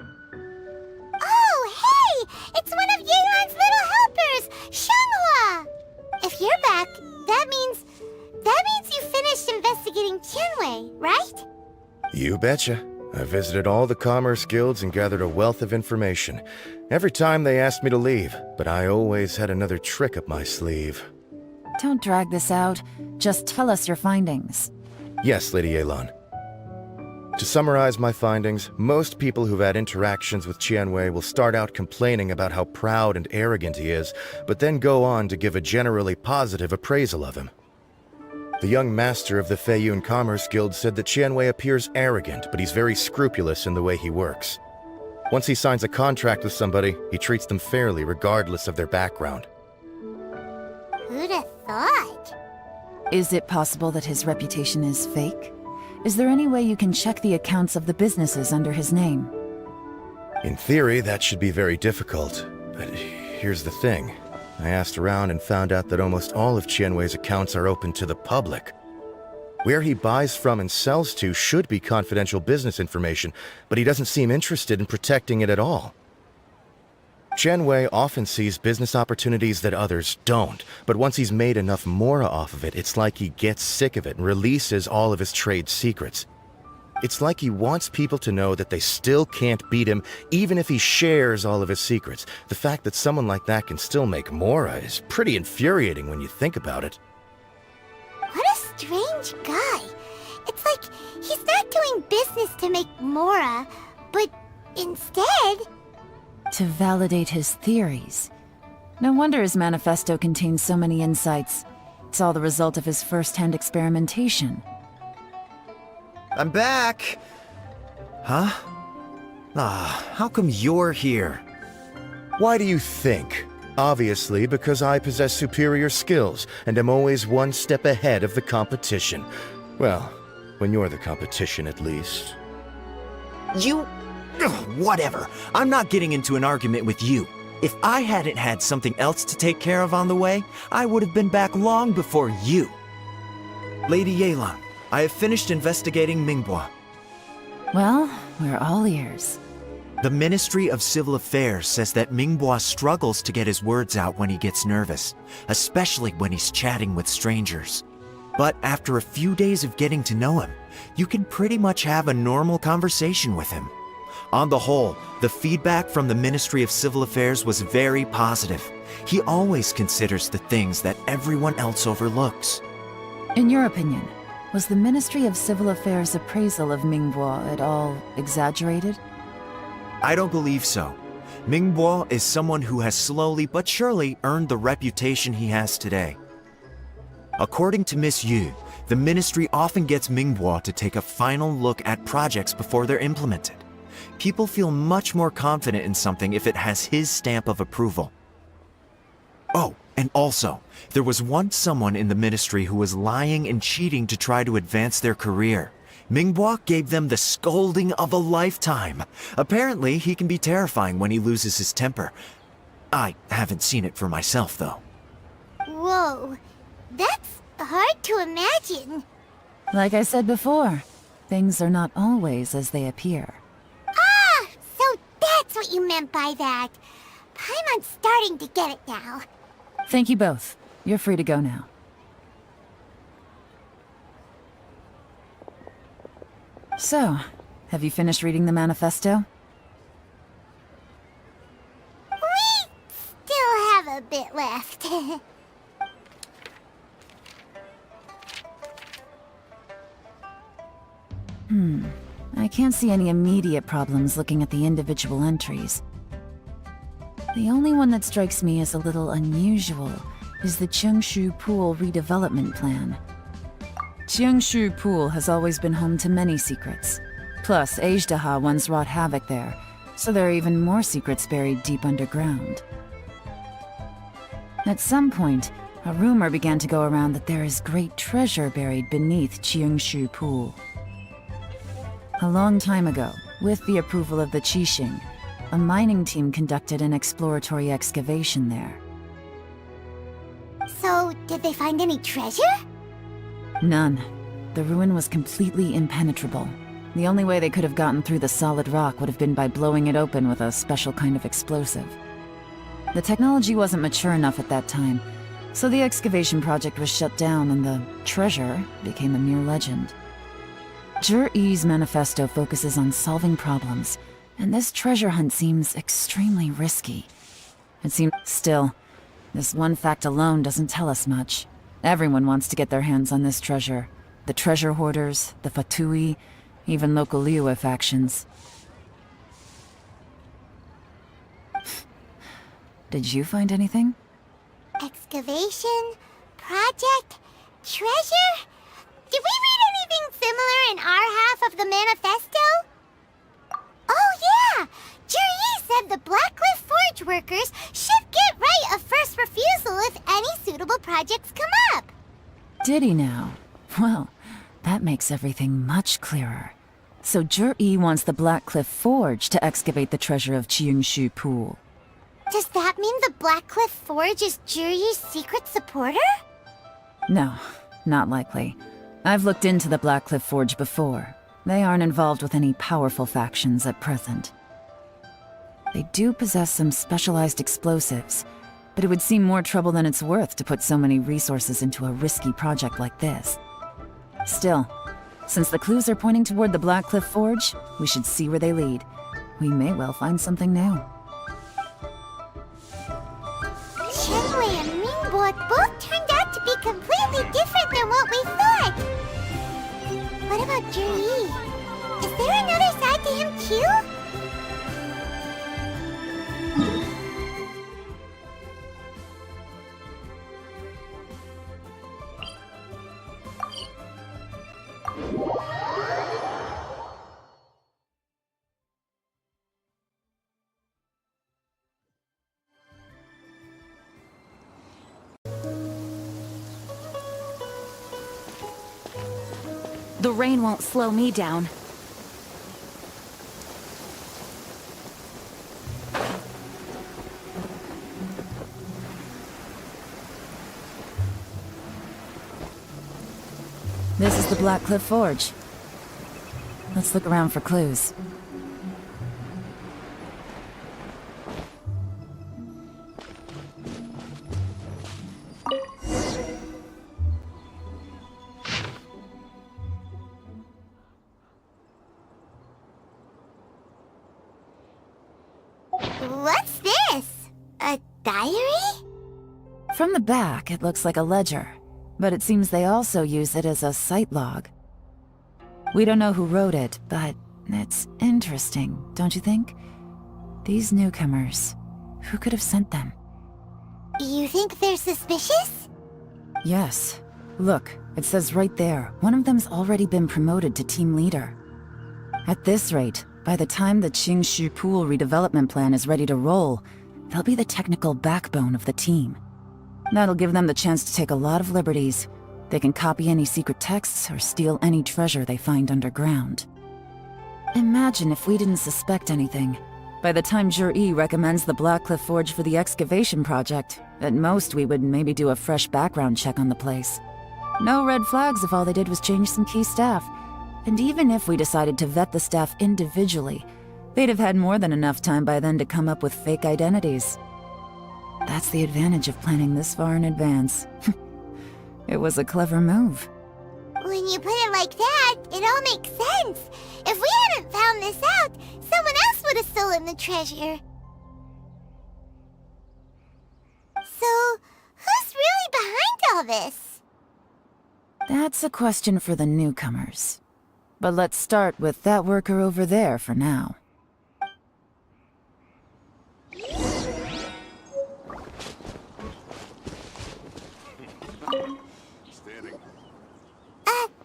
Oh, hey! It's one of Yelan's little helpers, Shanghua! If you're back, that means you finished investigating Tianwei, right? You betcha. I visited all the commerce guilds and gathered a wealth of information. Every time they asked me to leave, but I always had another trick up my sleeve. Don't drag this out. Just tell us your findings. Yes, Lady Yelan. To summarize my findings, most people who've had interactions with Tianwei will start out complaining about how proud and arrogant he is, but then go on to give a generally positive appraisal of him. The young master of the Feiyun Commerce Guild said that Tianwei appears arrogant, but he's very scrupulous in the way he works. Once he signs a contract with somebody, he treats them fairly regardless of their background. Who'd have thought? Is it possible that his reputation is fake? Is there any way you can check the accounts of the businesses under his name? In theory, that should be very difficult. But here's the thing. I asked around and found out that almost all of Tianwei's accounts are open to the public. Where he buys from and sells to should be confidential business information, but he doesn't seem interested in protecting it at all. Tianwei often sees business opportunities that others don't, but once he's made enough mora off of it, it's like he gets sick of it and releases all of his trade secrets. It's like he wants people to know that they still can't beat him, even if he shares all of his secrets. The fact that someone like that can still make mora is pretty infuriating when you think about it. What a strange guy. It's like he's not doing business to make mora, but instead... To validate his theories. No wonder his manifesto contains so many insights. It's all the result of his first-hand experimentation. I'm back! Huh? How come you're here? Why do you think? Obviously, because I possess superior skills and am always one step ahead of the competition. Well, when you're the competition, at least. You... Ugh, whatever. I'm not getting into an argument with you. If I hadn't had something else to take care of on the way, I would have been back long before you. Lady Yelan, I have finished investigating Mingbois. Well, we're all ears. The Ministry of Civil Affairs says that Mingbois struggles to get his words out when he gets nervous, especially when he's chatting with strangers. But after a few days of getting to know him, you can pretty much have a normal conversation with him. On the whole, the feedback from the Ministry of Civil Affairs was very positive. He always considers the things that everyone else overlooks. In your opinion, was the Ministry of Civil Affairs' appraisal of Mingbois at all exaggerated? I don't believe so. Mingbois is someone who has slowly but surely earned the reputation he has today. According to Miss Yu, the Ministry often gets Mingbois to take a final look at projects before they're implemented. People feel much more confident in something if it has his stamp of approval. Oh, and also, there was once someone in the Ministry who was lying and cheating to try to advance their career. Mingbois gave them the scolding of a lifetime. Apparently, he can be terrifying when he loses his temper. I haven't seen it for myself, though. Whoa, that's hard to imagine. Like I said before, things are not always as they appear. Ah, so that's what you meant by that. Paimon's starting to get it now. Thank you both. You're free to go now. So, have you finished reading the manifesto? We still have a bit left. I can't see any immediate problems looking at the individual entries. The only one that strikes me as a little unusual is the Chengshu Pool redevelopment plan. Chengshu Pool has always been home to many secrets. Plus, Ajdaha once wrought havoc there, so there are even more secrets buried deep underground. At some point, a rumor began to go around that there is great treasure buried beneath Chengshu Pool. A long time ago, with the approval of the Qixing, a mining team conducted an exploratory excavation there. So, did they find any treasure? None. The ruin was completely impenetrable. The only way they could have gotten through the solid rock would have been by blowing it open with a special kind of explosive. The technology wasn't mature enough at that time, so the excavation project was shut down and the treasure became a mere legend. Zhi-Yi's manifesto focuses on solving problems, and this treasure hunt seems extremely risky. Still, this one fact alone doesn't tell us much. Everyone wants to get their hands on this treasure. The treasure hoarders, the Fatui, even local Liyue factions. Did you find anything? Excavation? Project? Treasure? Did we read anything similar in our half of the manifesto? Oh yeah! Zhi-Yi said the Blackcliff Forge workers should get right of first refusal if any suitable projects come up. Did he now? Well, that makes everything much clearer. So Zhi-Yi wants the Blackcliff Forge to excavate the treasure of Qingshu Pool. Does that mean the Blackcliff Forge is Zhi-Yi's secret supporter? No, not likely. I've looked into the Blackcliff Forge before. They aren't involved with any powerful factions at present. They do possess some specialized explosives, but it would seem more trouble than it's worth to put so many resources into a risky project like this. Still, since the clues are pointing toward the Blackcliff Forge, we should see where they lead. We may well find something new. Shenwei and Mingbo both turned out to be completely different than what we thought. What about Zhi-Yi? Is there another side to him too? The rain won't slow me down. This is the Blackcliff Forge. Let's look around for clues. What's this? A diary? From the back, it looks like a ledger, but it seems they also use it as a site log. We don't know who wrote it, but it's interesting, don't you think? These newcomers, who could have sent them? You think they're suspicious? Yes. Look, it says right there, one of them's already been promoted to team leader. At this rate, by the time the Qingshu Pool redevelopment plan is ready to roll, they'll be the technical backbone of the team. That'll give them the chance to take a lot of liberties. They can copy any secret texts or steal any treasure they find underground. Imagine if we didn't suspect anything. By the time Zhi-Yi recommends the Blackcliff Forge for the excavation project, at most we would maybe do a fresh background check on the place. No red flags if all they did was change some key staff. And even if we decided to vet the staff individually, they'd have had more than enough time by then to come up with fake identities. That's the advantage of planning this far in advance. It was a clever move. When you put it like that, it all makes sense. If we hadn't found this out, someone else would have stolen the treasure. So, who's really behind all this? That's a question for the newcomers. But let's start with that worker over there for now.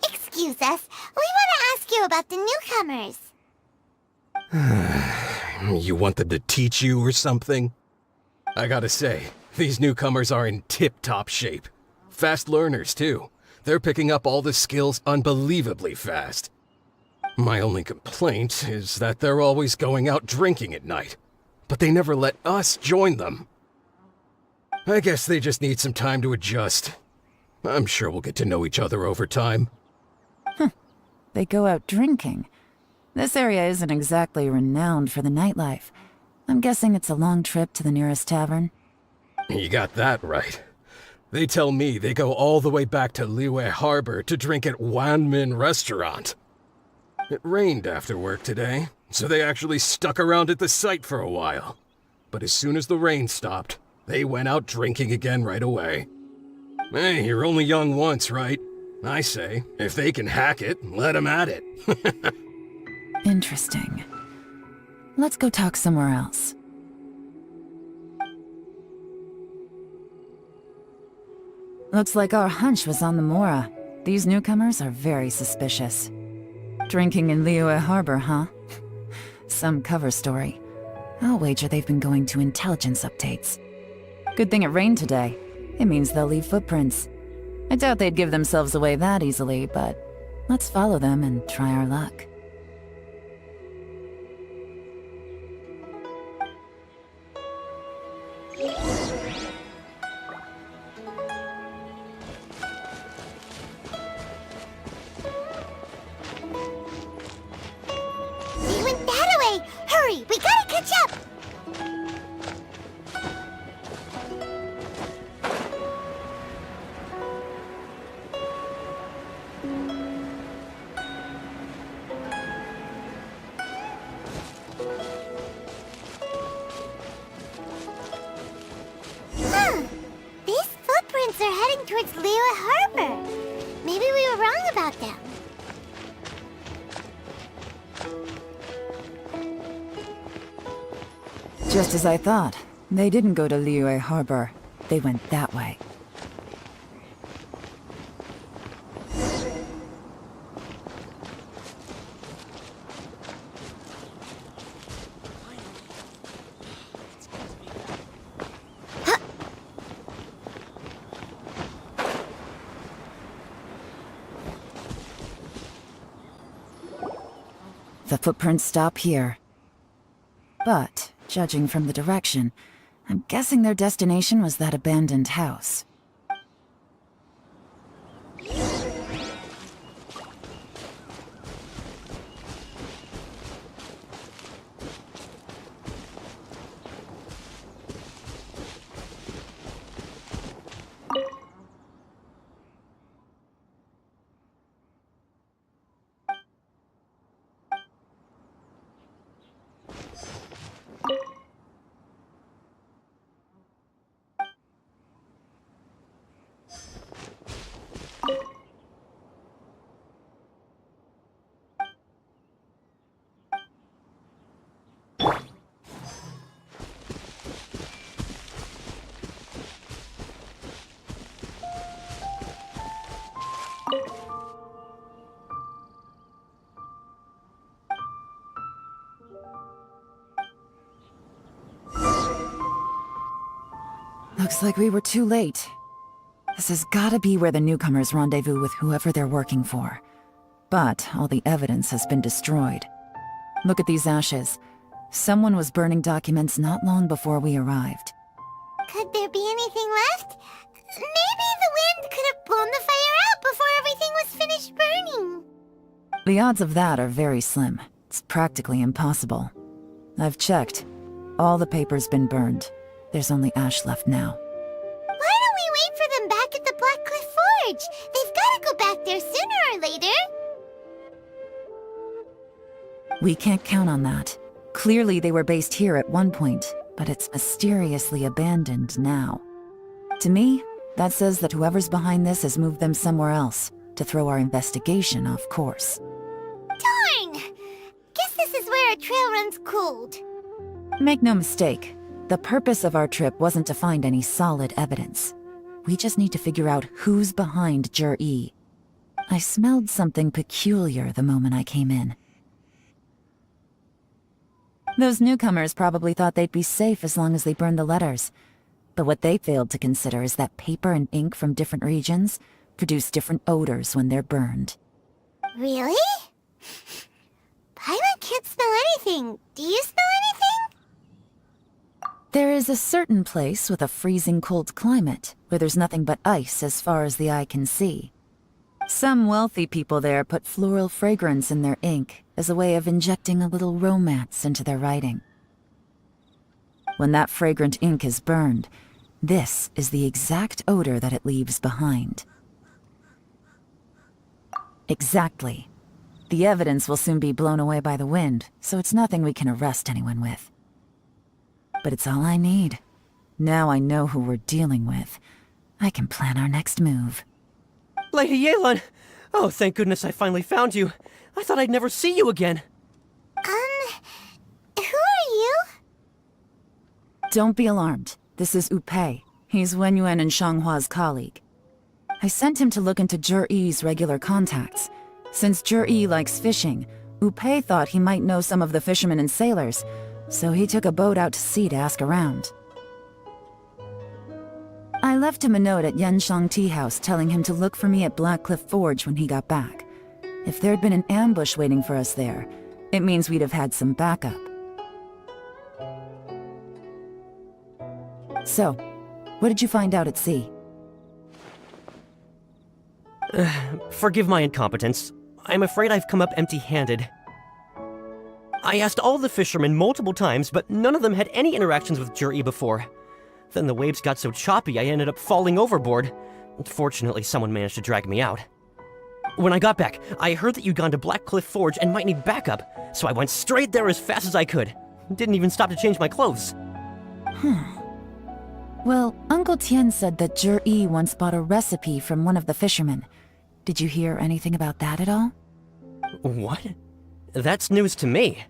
Excuse us. We want to ask you about the newcomers. You want them to teach you or something? I gotta say, these newcomers are in tip-top shape. Fast learners, too. They're picking up all the skills unbelievably fast. My only complaint is that they're always going out drinking at night. but they never let us join them. I guess they just need some time to adjust. I'm sure we'll get to know each other over time. They go out drinking. This area isn't exactly renowned for the nightlife. I'm guessing it's a long trip to the nearest tavern. You got that right. They tell me they go all the way back to Liyue Harbor to drink at Wanmin Restaurant. It rained after work today, so they actually stuck around at the site for a while. But as soon as the rain stopped, they went out drinking again right away. Hey, you're only young once, right? I say, if they can hack it, let them at it. Interesting. Let's go talk somewhere else. Looks like our hunch was on the Mora. These newcomers are very suspicious. Drinking in Liyue Harbor, huh? Some cover story. I'll wager they've been going to intelligence updates. Good thing it rained today. It means they'll leave footprints. I doubt they'd give themselves away that easily, but let's follow them and try our luck. They went that way! Hurry, we gotta catch up! These footprints are heading towards Liyue Harbor. Maybe we were wrong about them. Just as I thought. They didn't go to Liyue Harbor. They went that way. The footprints stop here. But, judging from the direction, I'm guessing their destination was that abandoned house. Looks like we were too late. This has gotta be where the newcomers rendezvous with whoever they're working for. But all the evidence has been destroyed. Look at these ashes. Someone was burning documents not long before we arrived. Could there be anything left? Maybe the wind could have blown the fire out before everything was finished burning. The odds of that are very slim. It's practically impossible. I've checked. All the paper's been burned. There's only ash left now. Why don't we wait for them back at the Black Cliff Forge? They've gotta go back there sooner or later. We can't count on that. Clearly they were based here at one point, but it's mysteriously abandoned now. To me, that says that whoever's behind this has moved them somewhere else, to throw our investigation off course. Darn! Guess this is where our trail runs cold. Make no mistake, the purpose of our trip wasn't to find any solid evidence. We just need to figure out who's behind Jur-E. I smelled something peculiar the moment I came in. Those newcomers probably thought they'd be safe as long as they burned the letters. But what they failed to consider is that paper and ink from different regions produce different odors when they're burned. Really? Paimon can't smell anything. Do you smell anything? There is a certain place with a freezing cold climate where there's nothing but ice as far as the eye can see. Some wealthy people there put floral fragrance in their ink as a way of injecting a little romance into their writing. When that fragrant ink is burned, this is the exact odor that it leaves behind. Exactly. The evidence will soon be blown away by the wind, so it's nothing we can arrest anyone with. But it's all I need. Now I know who we're dealing with. I can plan our next move. Lady Yelan! Oh, thank goodness I finally found you. I thought I'd never see you again. Who are you? Don't be alarmed. This is Upei. He's Wenyuan and Shanghua's colleague. I sent him to look into Zhiyi's regular contacts. Since Zhiyi likes fishing, Upei thought he might know some of the fishermen and sailors, so he took a boat out to sea to ask around. I left him a note at Yanshang Tea House telling him to look for me at Blackcliff Forge when he got back. If there'd been an ambush waiting for us there, it means we'd have had some backup. So, what did you find out at sea? Forgive my incompetence. I'm afraid I've come up empty-handed. I asked all the fishermen multiple times, but none of them had any interactions with Zhiyi before. Then the waves got so choppy I ended up falling overboard. Fortunately, someone managed to drag me out. When I got back, I heard that you'd gone to Blackcliff Forge and might need backup, so I went straight there as fast as I could. Didn't even stop to change my clothes. Well, Uncle Tian said that Zhiyi once bought a recipe from one of the fishermen. Did you hear anything about that at all? What? That's news to me.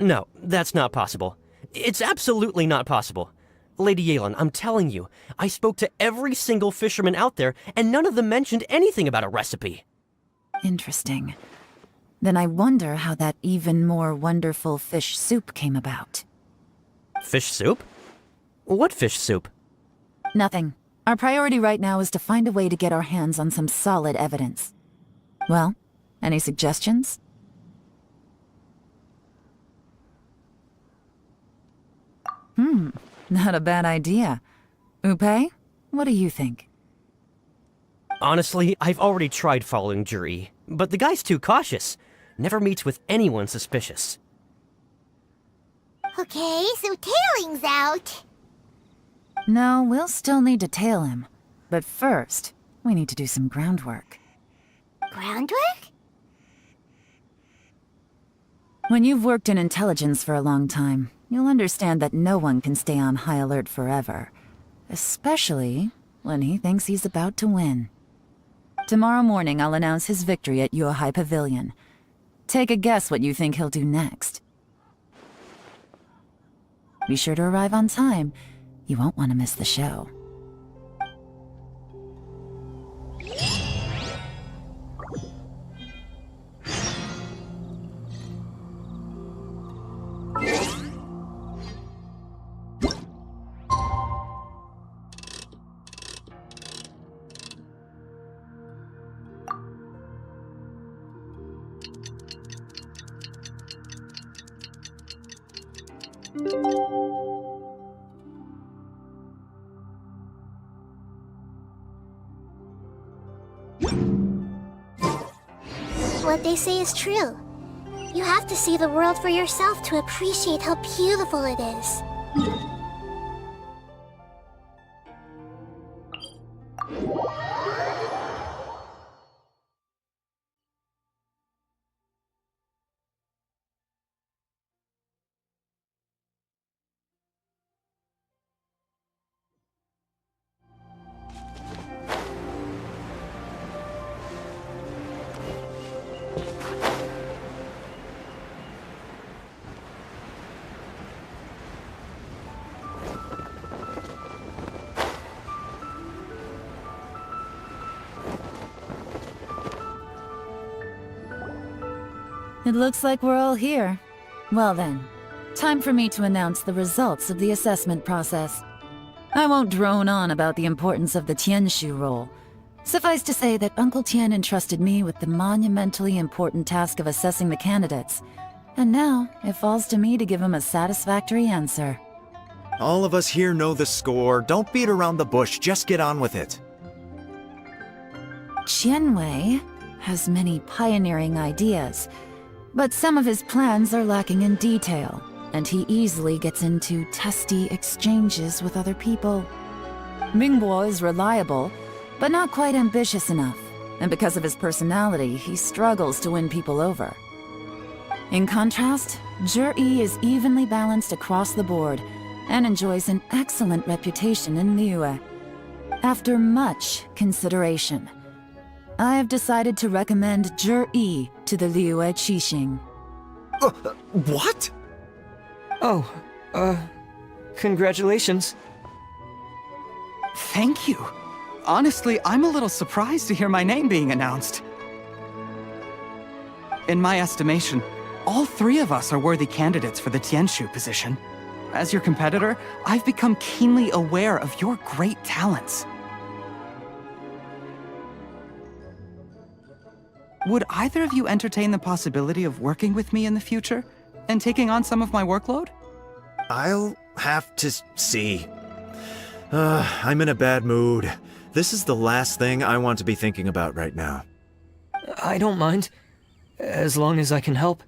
No, that's not possible. It's absolutely not possible. Lady Yelan, I'm telling you, I spoke to every single fisherman out there, and none of them mentioned anything about a recipe. Interesting. Then I wonder how that even more wonderful fish soup came about. Fish soup? What fish soup? Nothing. Our priority right now is to find a way to get our hands on some solid evidence. Well, any suggestions? Not a bad idea. Upei, what do you think? Honestly, I've already tried following Zhiyi, but the guy's too cautious. Never meets with anyone suspicious. Okay, so tailing's out. No, we'll still need to tail him. But first, we need to do some groundwork. Groundwork? When you've worked in intelligence for a long time, you'll understand that no one can stay on high alert forever. Especially when he thinks he's about to win. Tomorrow morning, I'll announce his victory at Yuehai Pavilion. Take a guess what you think he'll do next. Be sure to arrive on time. You won't want to miss the show. What they say is true. You have to see the world for yourself to appreciate how beautiful it is. It looks like we're all here. Well then, time for me to announce the results of the assessment process. I won't drone on about the importance of the Tianshu role. Suffice to say that Uncle Tian entrusted me with the monumentally important task of assessing the candidates. And now, it falls to me to give him a satisfactory answer. All of us here know the score. Don't beat around the bush, just get on with it. Qianwei has many pioneering ideas, but some of his plans are lacking in detail, and he easily gets into testy exchanges with other people. Mingbo is reliable, but not quite ambitious enough, and because of his personality, he struggles to win people over. In contrast, Zhi is evenly balanced across the board and enjoys an excellent reputation in Liyue. After much consideration, I have decided to recommend Zhi to the Liyue Qixing. What? Oh, congratulations. Thank you. Honestly, I'm a little surprised to hear my name being announced. In my estimation, all three of us are worthy candidates for the Tianshu position. As your competitor, I've become keenly aware of your great talents. Would either of you entertain the possibility of working with me in the future and taking on some of my workload? I'll have to see. I'm in a bad mood. This is the last thing I want to be thinking about right now. I don't mind, as long as I can help.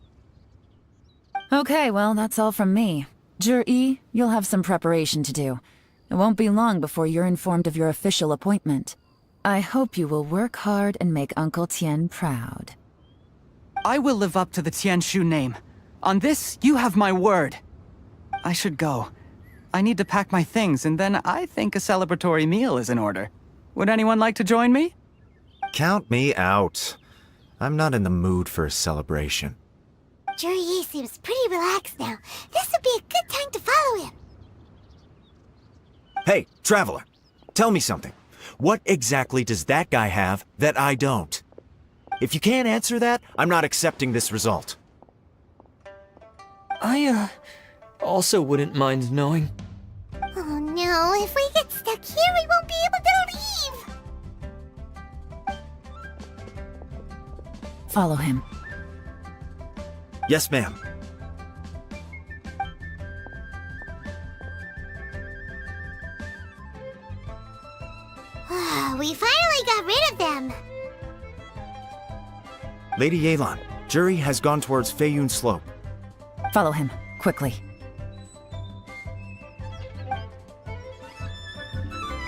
Okay, well, that's all from me. Zhi, you'll have some preparation to do. It won't be long before you're informed of your official appointment. I hope you will work hard and make Uncle Tian proud. I will live up to the Tianshu name. On this, you have my word. I should go. I need to pack my things, and then I think a celebratory meal is in order. Would anyone like to join me? Count me out. I'm not in the mood for a celebration. Zhi seems pretty relaxed now. This would be a good time to follow him. Hey, Traveler, tell me something. What exactly does that guy have that I don't? If you can't answer that, I'm not accepting this result. I, also wouldn't mind knowing. Oh no, if we get stuck here, we won't be able to leave! Follow him. Yes, ma'am. We finally got rid of them! Lady Yelan, Zhi has gone towards Feiyun Slope. Follow him, quickly.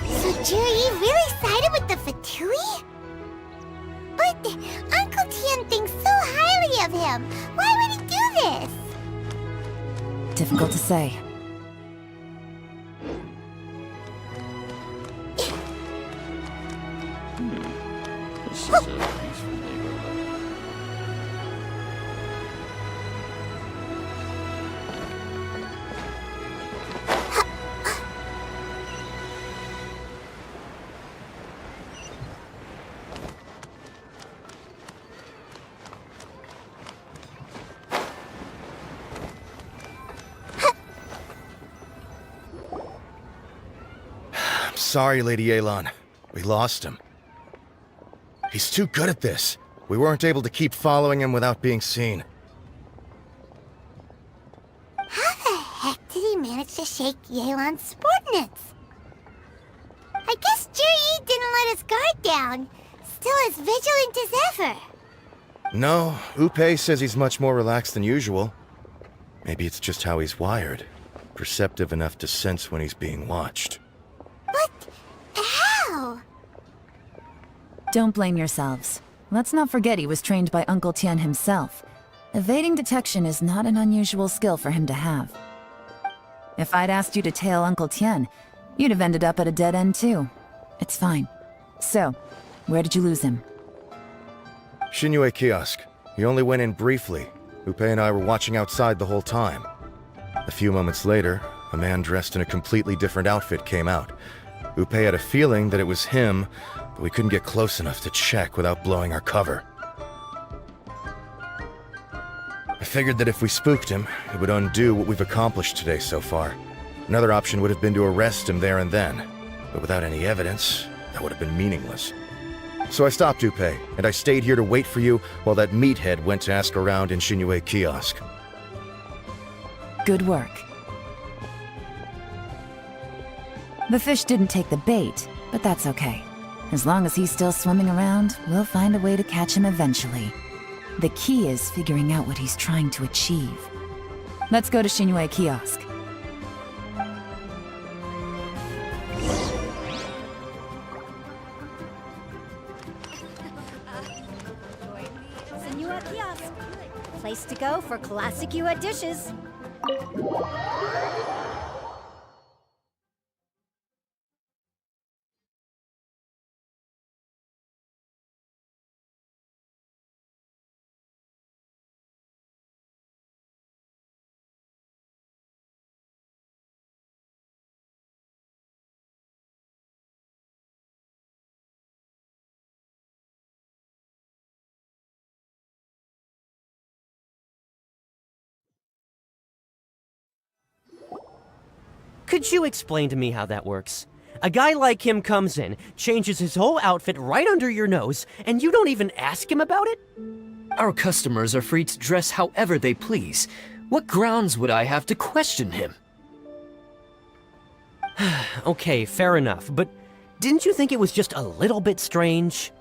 So Zhi really sided with the Fatui? But Uncle Tian thinks so highly of him. Why would he do this? Difficult to say. This is a peaceful neighborhood. Sorry, Lady Yelan. We lost him. He's too good at this. We weren't able to keep following him without being seen. How the heck did he manage to shake Yelan's subordinates? I guess Zhi didn't let his guard down. Still as vigilant as ever. No, Upei says he's much more relaxed than usual. Maybe it's just how he's wired. Perceptive enough to sense when he's being watched. But how? Don't blame yourselves. Let's not forget he was trained by Uncle Tian himself. Evading detection is not an unusual skill for him to have. If I'd asked you to tail Uncle Tian, you'd have ended up at a dead end too. It's fine. So, where did you lose him? Xinyue Kiosk. He only went in briefly. Upei and I were watching outside the whole time. A few moments later, a man dressed in a completely different outfit came out. Upei had a feeling that it was him, but we couldn't get close enough to check without blowing our cover. I figured that if we spooked him, it would undo what we've accomplished today so far. Another option would have been to arrest him there and then, but without any evidence, that would have been meaningless. So I stopped Upei, and I stayed here to wait for you while that meathead went to ask around in Xinyue Kiosk. Good work. The fish didn't take the bait, but that's okay. As long as he's still swimming around, we'll find a way to catch him eventually. The key is figuring out what he's trying to achieve. Let's go to Xinyue Kiosk. Senua Kiosk. Place to go for classic Yua dishes. Could you explain to me how that works? A guy like him comes in, changes his whole outfit right under your nose, and you don't even ask him about it? Our customers are free to dress however they please. What grounds would I have to question him? Okay, fair enough, but didn't you think it was just a little bit strange?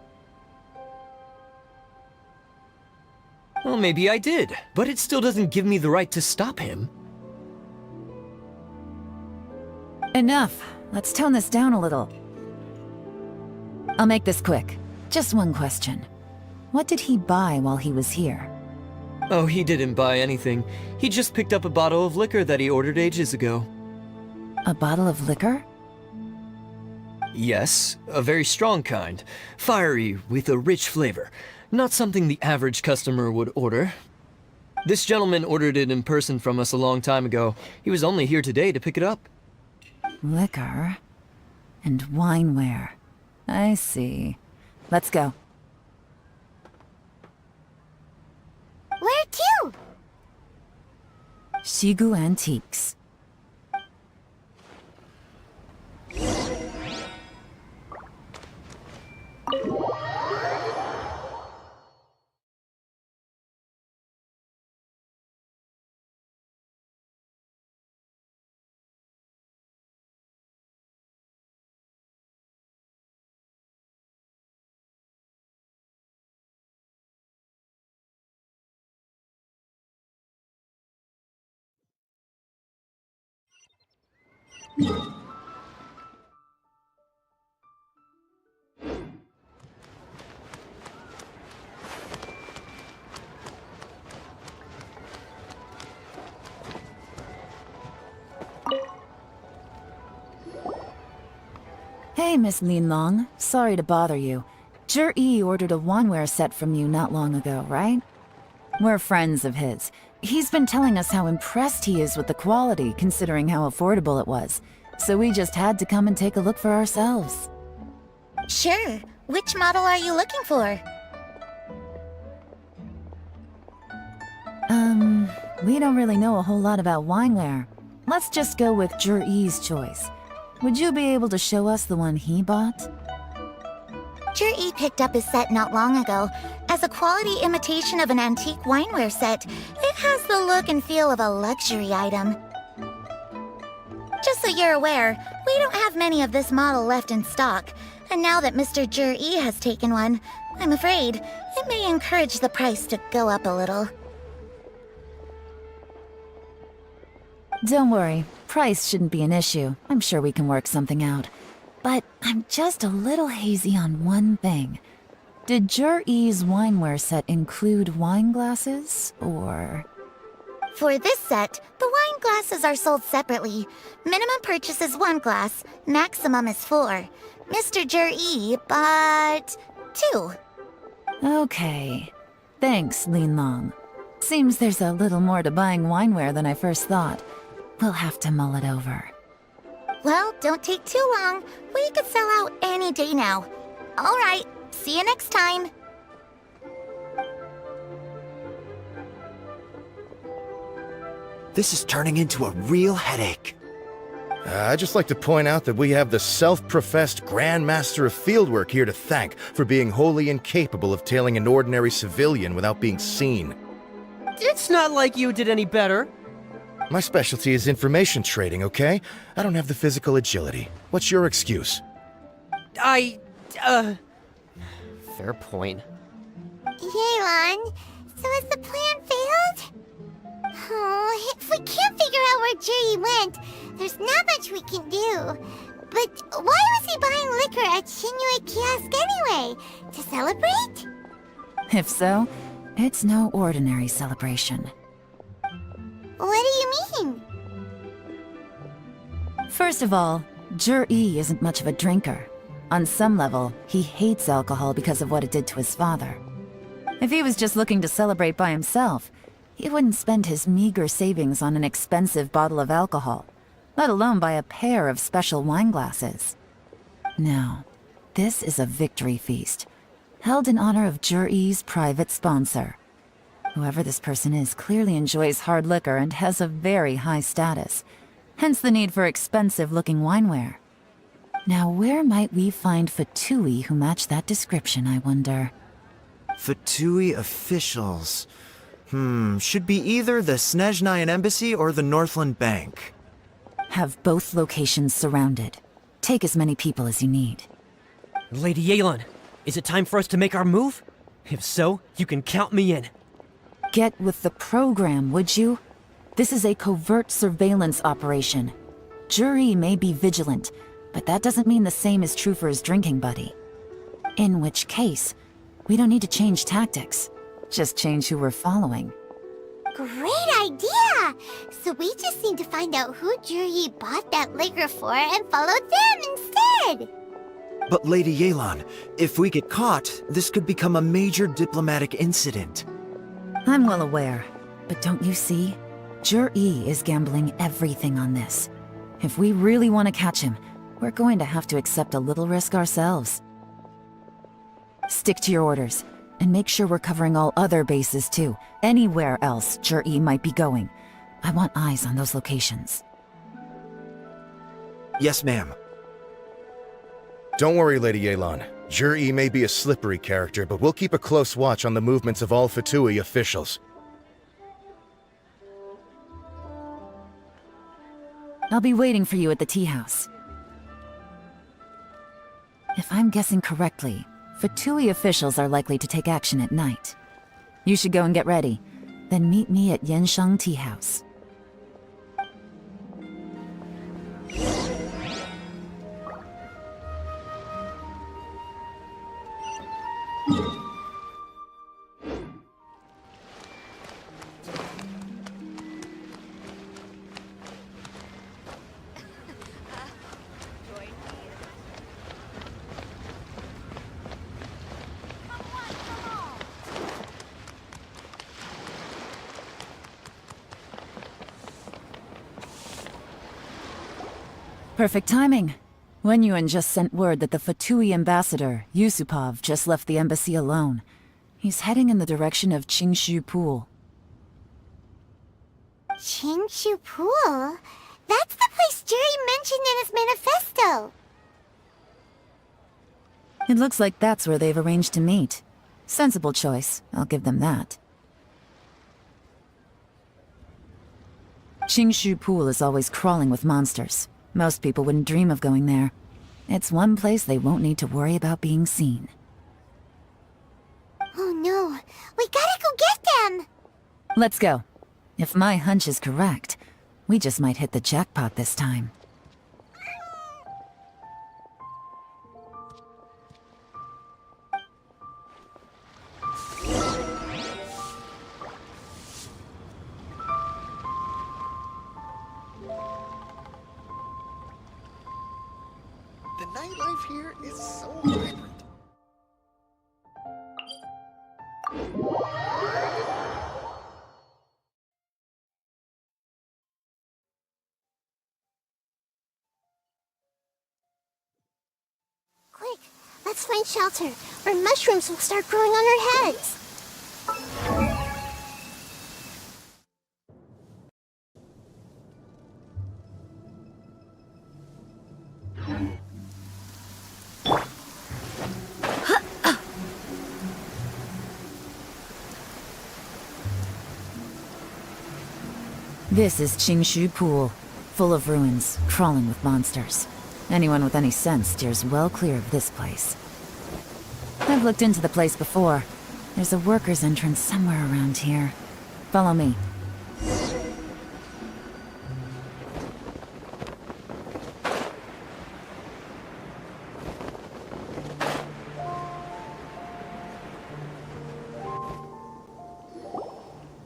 Well, maybe I did, but it still doesn't give me the right to stop him. Enough. Let's tone this down a little. I'll make this quick. Just one question. What did he buy while he was here? Oh, he didn't buy anything. He just picked up a bottle of liquor that he ordered ages ago. A bottle of liquor? Yes, a very strong kind. Fiery, with a rich flavor. Not something the average customer would order. This gentleman ordered it in person from us a long time ago. He was only here today to pick it up. Liquor and wineware. I see. Let's go. Where to? Shigu Antiques. Hey, Miss Linlong. Sorry to bother you. Zhi ordered a wanware set from you not long ago, right? We're friends of his. He's been telling us how impressed he is with the quality, considering how affordable it was. So we just had to come and take a look for ourselves. Sure. Which model are you looking for? We don't really know a whole lot about wineware. Let's just go with Zhi's choice. Would you be able to show us the one he bought? Zhi picked up his set not long ago. As a quality imitation of an antique wineware set, it has the look and feel of a luxury item. Just so you're aware, we don't have many of this model left in stock, and now that Mr. Zhi has taken one, I'm afraid it may encourage the price to go up a little. Don't worry, price shouldn't be an issue. I'm sure we can work something out. But I'm just a little hazy on one thing. Did Zhi's wineware set include wine glasses, or...? For this set, the wine glasses are sold separately. Minimum purchase is 1 glass, maximum is 4. Mr. Zhi bought 2. Okay. Thanks, Linlong. Seems there's a little more to buying wineware than I first thought. We'll have to mull it over. Well, don't take too long. We could sell out any day now. All right, see you next time. This is turning into a real headache. I'd just like to point out that we have the self-professed Grand Master of Fieldwork here to thank for being wholly incapable of tailing an ordinary civilian without being seen. It's not like you did any better. My specialty is information trading, okay? I don't have the physical agility. What's your excuse? Fair point. Yelan, so has the plan failed? Oh, if we can't figure out where Jerry went, there's not much we can do. But why was he buying liquor at Shinue Kiosk anyway? To celebrate? If so, it's no ordinary celebration. What do you mean? First of all, Jur-E isn't much of a drinker. On some level, he hates alcohol because of what it did to his father. If he was just looking to celebrate by himself, he wouldn't spend his meager savings on an expensive bottle of alcohol, let alone buy a pair of special wine glasses. No, this is a victory feast, held in honor of Jur-E's private sponsor. Whoever this person is clearly enjoys hard liquor and has a very high status, hence the need for expensive-looking wineware. Now, where might we find Fatui who match that description, I wonder? Fatui officials. Should be either the Snezhnayan Embassy or the Northland Bank. Have both locations surrounded. Take as many people as you need. Lady Yelan, is it time for us to make our move? If so, you can count me in. Get with the program, would you? This is a covert surveillance operation. Jur-E may be vigilant, but that doesn't mean the same is true for his drinking buddy. In which case, we don't need to change tactics. Just change who we're following. Great idea! So we just need to find out who Jur-E bought that liquor for and follow them instead! But Lady Yelan, if we get caught, this could become a major diplomatic incident. I'm well aware, but don't you see? Jur-E is gambling everything on this. If we really want to catch him, we're going to have to accept a little risk ourselves. Stick to your orders, and make sure we're covering all other bases too. Anywhere else Jur-E might be going. I want eyes on those locations. Yes, ma'am. Don't worry, Lady Yelan. Jur-E may be a slippery character, but we'll keep a close watch on the movements of all Fatui officials. I'll be waiting for you at the tea house. If I'm guessing correctly, Fatui officials are likely to take action at night. You should go and get ready, then meet me at Yenshang Tea House. Perfect timing. Wenyuan just sent word that the Fatui ambassador, Yusupov, just left the embassy alone. He's heading in the direction of Qingshu Pool. Qingshu Pool? That's the place Jerry mentioned in his manifesto! It looks like that's where they've arranged to meet. Sensible choice, I'll give them that. Qingshu Pool is always crawling with monsters. Most people wouldn't dream of going there. It's one place they won't need to worry about being seen. Oh no, we gotta go get them! Let's go. If my hunch is correct, we just might hit the jackpot this time. The nightlife here is so vibrant. Quick, let's find shelter, or mushrooms will start growing on our heads. This is Qingshu Pool, full of ruins, crawling with monsters. Anyone with any sense steers well clear of this place. I've looked into the place before. There's a worker's entrance somewhere around here. Follow me.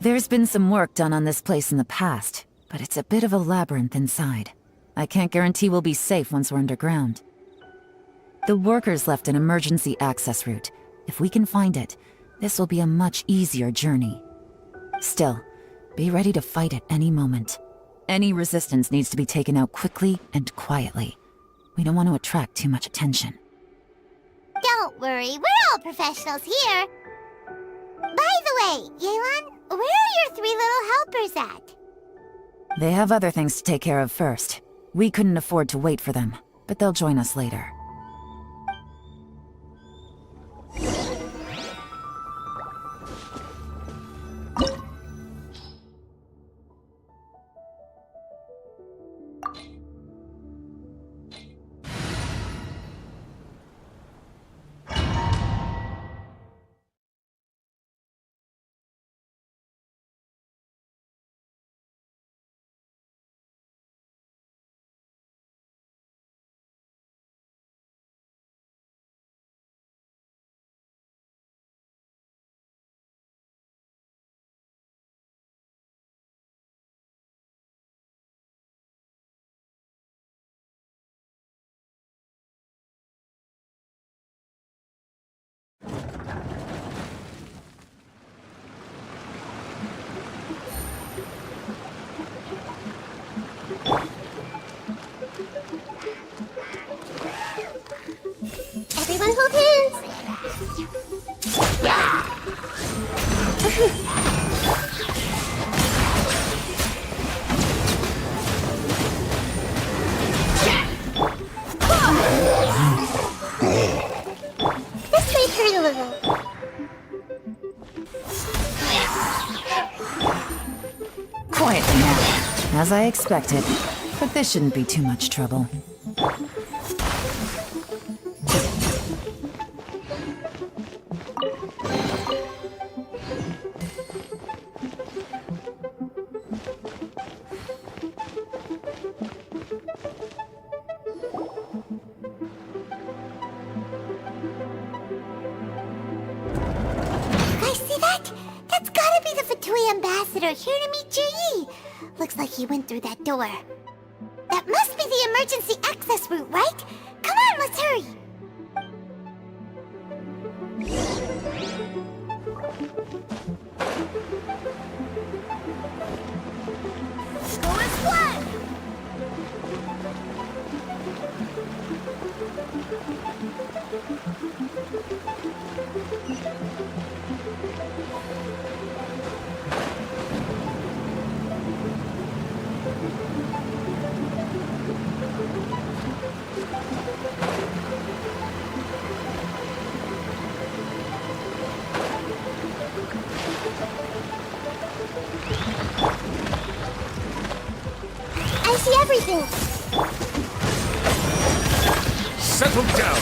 There's been some work done on this place in the past, but it's a bit of a labyrinth inside. I can't guarantee we'll be safe once we're underground. The workers left an emergency access route. If we can find it, this will be a much easier journey. Still, be ready to fight at any moment. Any resistance needs to be taken out quickly and quietly. We don't want to attract too much attention. Don't worry, we're all professionals here. By the way, Yelan, where are your 3 little helpers at? They have other things to take care of first. We couldn't afford to wait for them, but they'll join us later. Everyone hold hands. This might hurt a little. Quietly now, as I expected. But this shouldn't be too much trouble. Here to meet Ji. Looks like he went through that door. That must be the emergency access route, right? Come on, let's hurry. Go as one! I see everything. Settle down.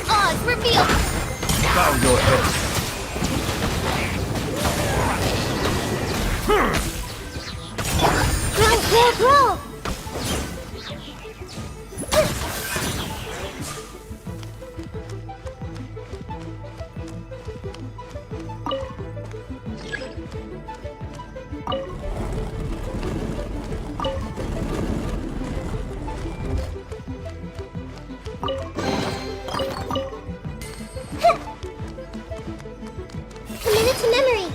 Oz, reveal! Bow your head. Roll! Committed to memory.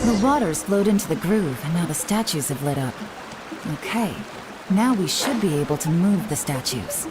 The water's flowed into the groove, and now the statues have lit up. Okay, now we should be able to move the statues.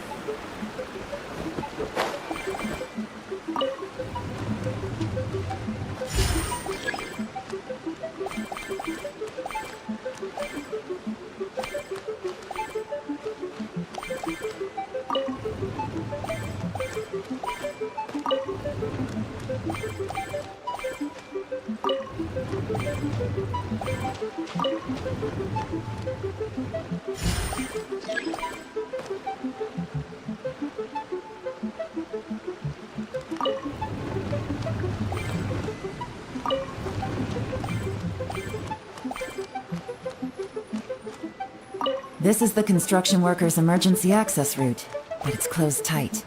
This is the construction workers' emergency access route, but it's closed tight.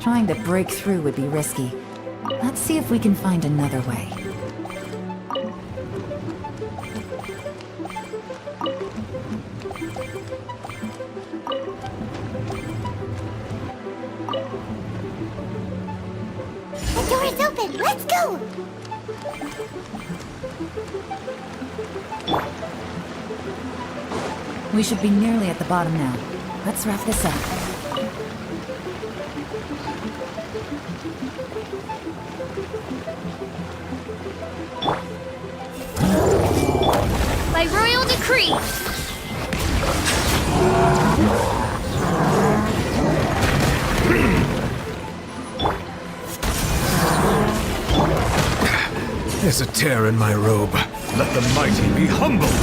Trying to break through would be risky. Let's see if we can find another way. The door is open. Let's go. We should be nearly at the bottom now. Let's wrap this up. By royal decree. There's a tear in my robe. Let the mighty be humbled.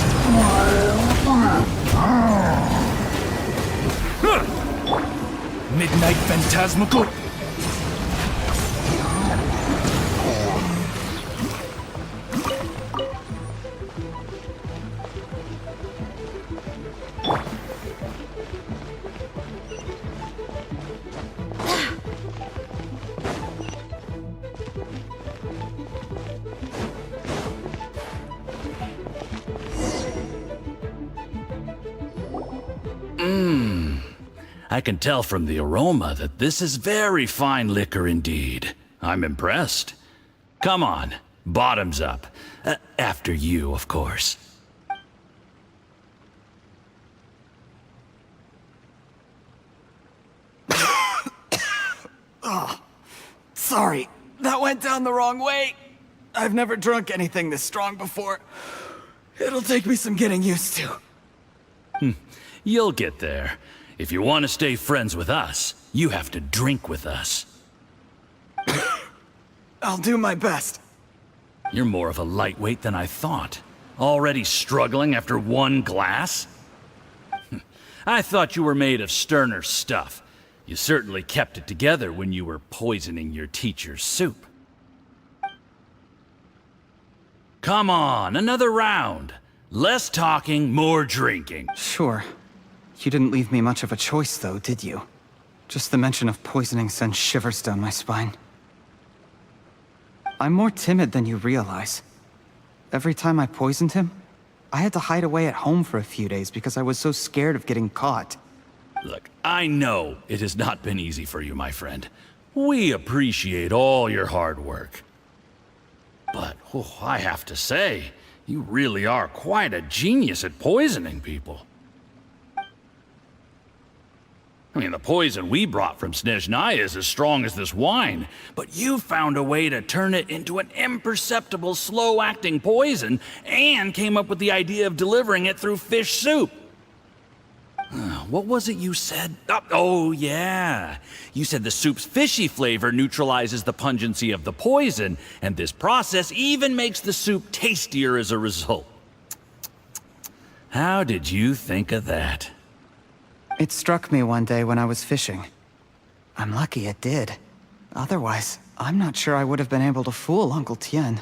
Midnight Phantasmical? I can tell from the aroma that this is very fine liquor indeed. I'm impressed. Come on, bottoms up. After you, of course. Oh, sorry. That went down the wrong way. I've never drunk anything this strong before. It'll take me some getting used to. You'll get there. If you want to stay friends with us, you have to drink with us. I'll do my best. You're more of a lightweight than I thought. Already struggling after one glass? I thought you were made of sterner stuff. You certainly kept it together when you were poisoning your teacher's soup. Come on, another round. Less talking, more drinking. Sure. You didn't leave me much of a choice, though, did you? Just the mention of poisoning sends shivers down my spine. I'm more timid than you realize. Every time I poisoned him, I had to hide away at home for a few days because I was so scared of getting caught. Look, I know it has not been easy for you, my friend. We appreciate all your hard work. But, I have to say, you really are quite a genius at poisoning people. I mean, the poison we brought from Snezhnaya is as strong as this wine, but you found a way to turn it into an imperceptible, slow-acting poison, and came up with the idea of delivering it through fish soup. What was it you said? Oh, yeah. You said the soup's fishy flavor neutralizes the pungency of the poison, and this process even makes the soup tastier as a result. How did you think of that? It struck me one day when I was fishing. I'm lucky it did. Otherwise, I'm not sure I would have been able to fool Uncle Tien.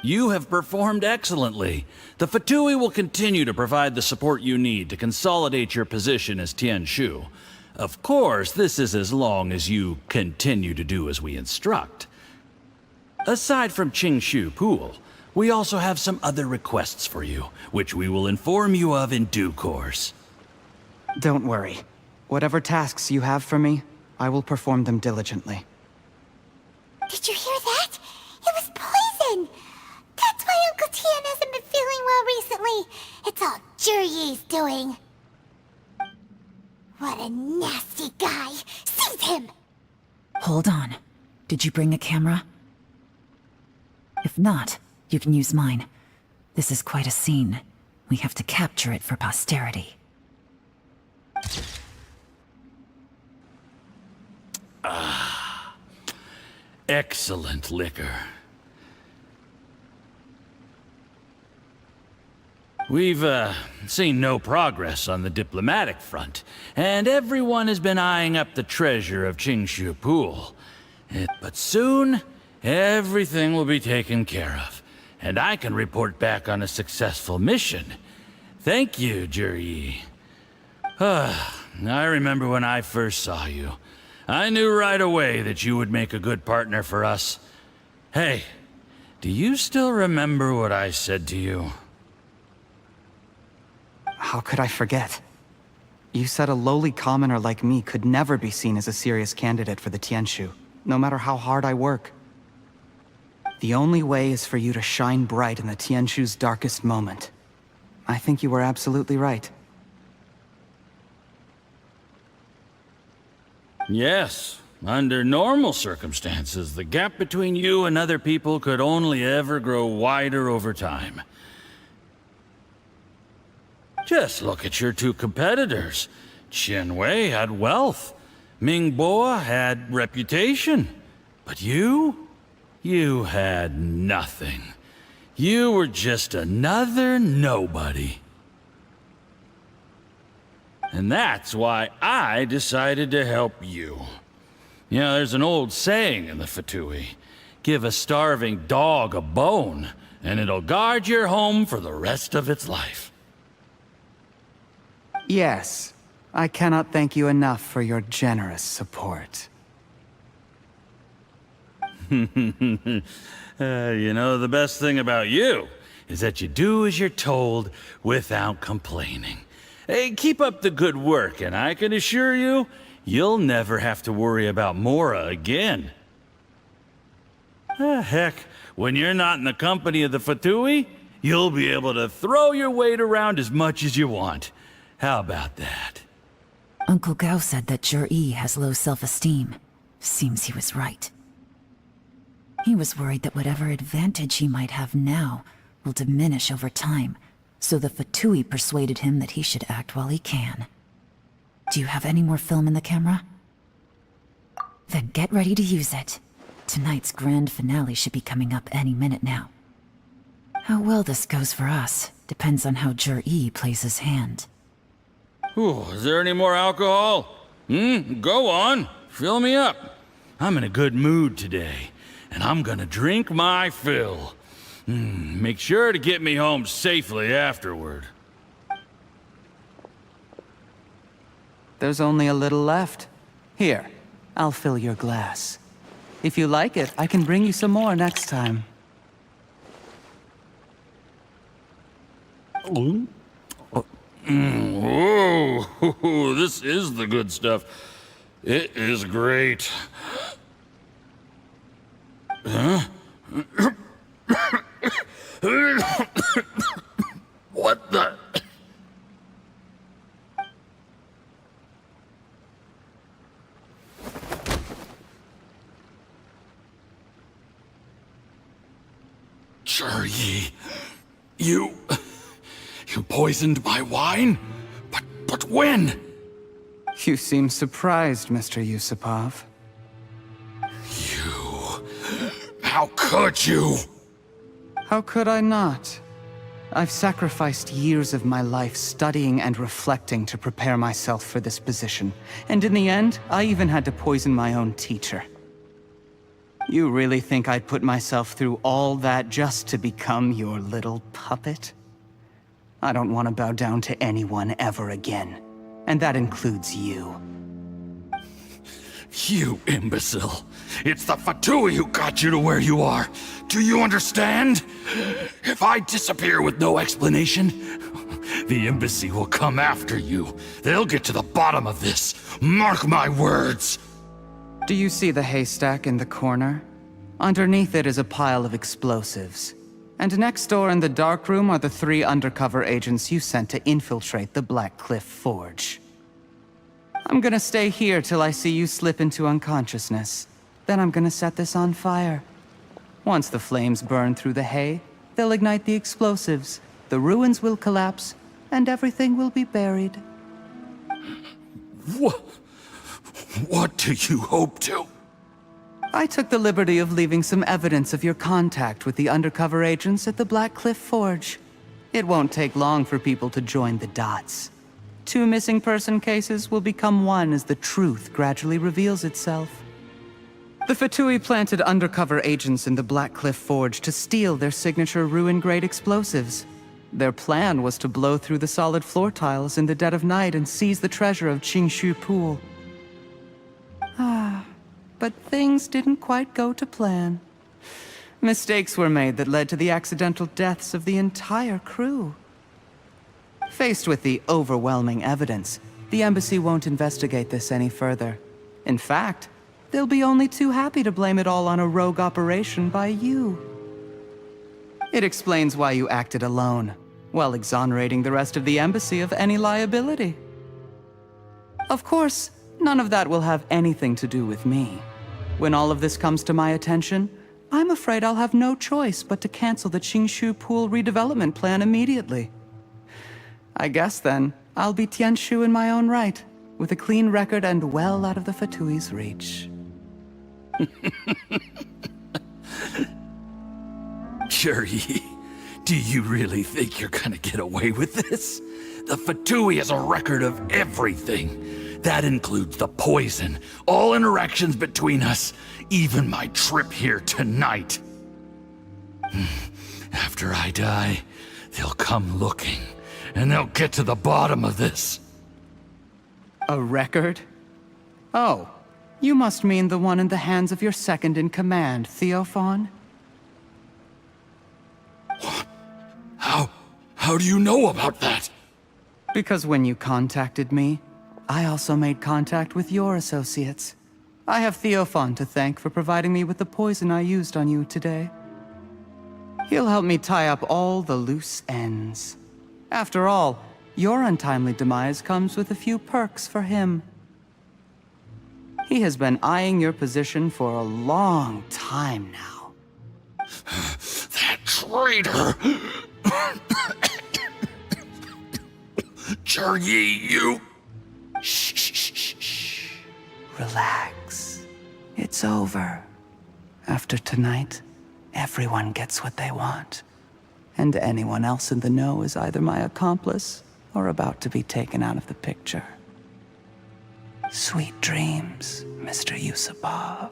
You have performed excellently. The Fatui will continue to provide the support you need to consolidate your position as Tien Shu. Of course, this is as long as you continue to do as we instruct. Aside from Qingshu Pool, we also have some other requests for you, which we will inform you of in due course. Don't worry. Whatever tasks you have for me, I will perform them diligently. Did you hear that? It was poison! That's why Uncle Tien hasn't been feeling well recently. It's all Jurye's doing. What a nasty guy! Seize him! Hold on. Did you bring a camera? If not, you can use mine. This is quite a scene. We have to capture it for posterity. Excellent liquor. We've, seen no progress on the diplomatic front, and everyone has been eyeing up the treasure of Qingshu Pool. But soon, everything will be taken care of, and I can report back on a successful mission. Thank you, Juryi. I remember when I first saw you. I knew right away that you would make a good partner for us. Hey, do you still remember what I said to you? How could I forget? You said a lowly commoner like me could never be seen as a serious candidate for the Tianshu, no matter how hard I work. The only way is for you to shine bright in the Tianshu's darkest moment. I think you were absolutely right. Yes. Under normal circumstances, the gap between you and other people could only ever grow wider over time. Just look at your two competitors. Qian Wei had wealth. Ming Bo had reputation. But you had nothing. You were just another nobody. And that's why I decided to help you. You know, there's an old saying in the Fatui. Give a starving dog a bone, and it'll guard your home for the rest of its life. Yes. I cannot thank you enough for your generous support. You know, the best thing about you is that you do as you're told without complaining. Hey, keep up the good work, and I can assure you, you'll never have to worry about Mora again. Heck, when you're not in the company of the Fatui, you'll be able to throw your weight around as much as you want. How about that? Uncle Gao said that Jur-E has low self-esteem. Seems he was right. He was worried that whatever advantage he might have now will diminish over time, so the Fatui persuaded him that he should act while he can. Do you have any more film in the camera? Then get ready to use it. Tonight's grand finale should be coming up any minute now. How well this goes for us depends on how Jur-E plays his hand. Ooh, is there any more alcohol? Go on. Fill me up. I'm in a good mood today, and I'm gonna drink my fill. Make sure to get me home safely afterward. There's only a little left. Here, I'll fill your glass. If you like it, I can bring you some more next time. Whoa, this is the good stuff. It is great. Huh? What the? Jur-E, you poisoned my wine? But when? You seem surprised, Mr. Yusupov. How could you? How could I not? I've sacrificed years of my life studying and reflecting to prepare myself for this position. And in the end, I even had to poison my own teacher. You really think I'd put myself through all that just to become your little puppet? I don't want to bow down to anyone ever again. And that includes you. You imbecile. It's the Fatui who got you to where you are. Do you understand? If I disappear with no explanation, the embassy will come after you. They'll get to the bottom of this. Mark my words. Do you see the haystack in the corner? Underneath it is a pile of explosives. And next door in the dark room are the 3 undercover agents you sent to infiltrate the Black Cliff Forge. I'm gonna stay here till I see you slip into unconsciousness. Then I'm gonna set this on fire. Once the flames burn through the hay, they'll ignite the explosives, the ruins will collapse, and everything will be buried. What do you hope to? I took the liberty of leaving some evidence of your contact with the undercover agents at the Black Cliff Forge. It won't take long for people to join the dots. 2 missing person cases will become one as the truth gradually reveals itself. The Fatui planted undercover agents in the Black Cliff Forge to steal their signature ruin-grade explosives. Their plan was to blow through the solid floor tiles in the dead of night and seize the treasure of Qingshu Pool. But things didn't quite go to plan. Mistakes were made that led to the accidental deaths of the entire crew. Faced with the overwhelming evidence, the embassy won't investigate this any further. In fact, they'll be only too happy to blame it all on a rogue operation by you. It explains why you acted alone, while exonerating the rest of the embassy of any liability. Of course, none of that will have anything to do with me. When all of this comes to my attention, I'm afraid I'll have no choice but to cancel the Qingshu Pool redevelopment plan immediately. I guess then, I'll be Tianshu in my own right, with a clean record and well out of the Fatui's reach. Jur-E, do you really think you're gonna get away with this? The Fatui has a record of everything. That includes the poison, all interactions between us, even my trip here tonight. After I die, they'll come looking, and they'll get to the bottom of this. A record? Oh, you must mean the one in the hands of your second-in-command, Theophan? How do you know about that? Because when you contacted me, I also made contact with your associates. I have Theophan to thank for providing me with the poison I used on you today. He'll help me tie up all the loose ends. After all, your untimely demise comes with a few perks for him. He has been eyeing your position for a long time now. That traitor! Juryi, you... Shh. Relax. It's over. After tonight, everyone gets what they want. And anyone else in the know is either my accomplice or about to be taken out of the picture. Sweet dreams, Mr. Yusupov.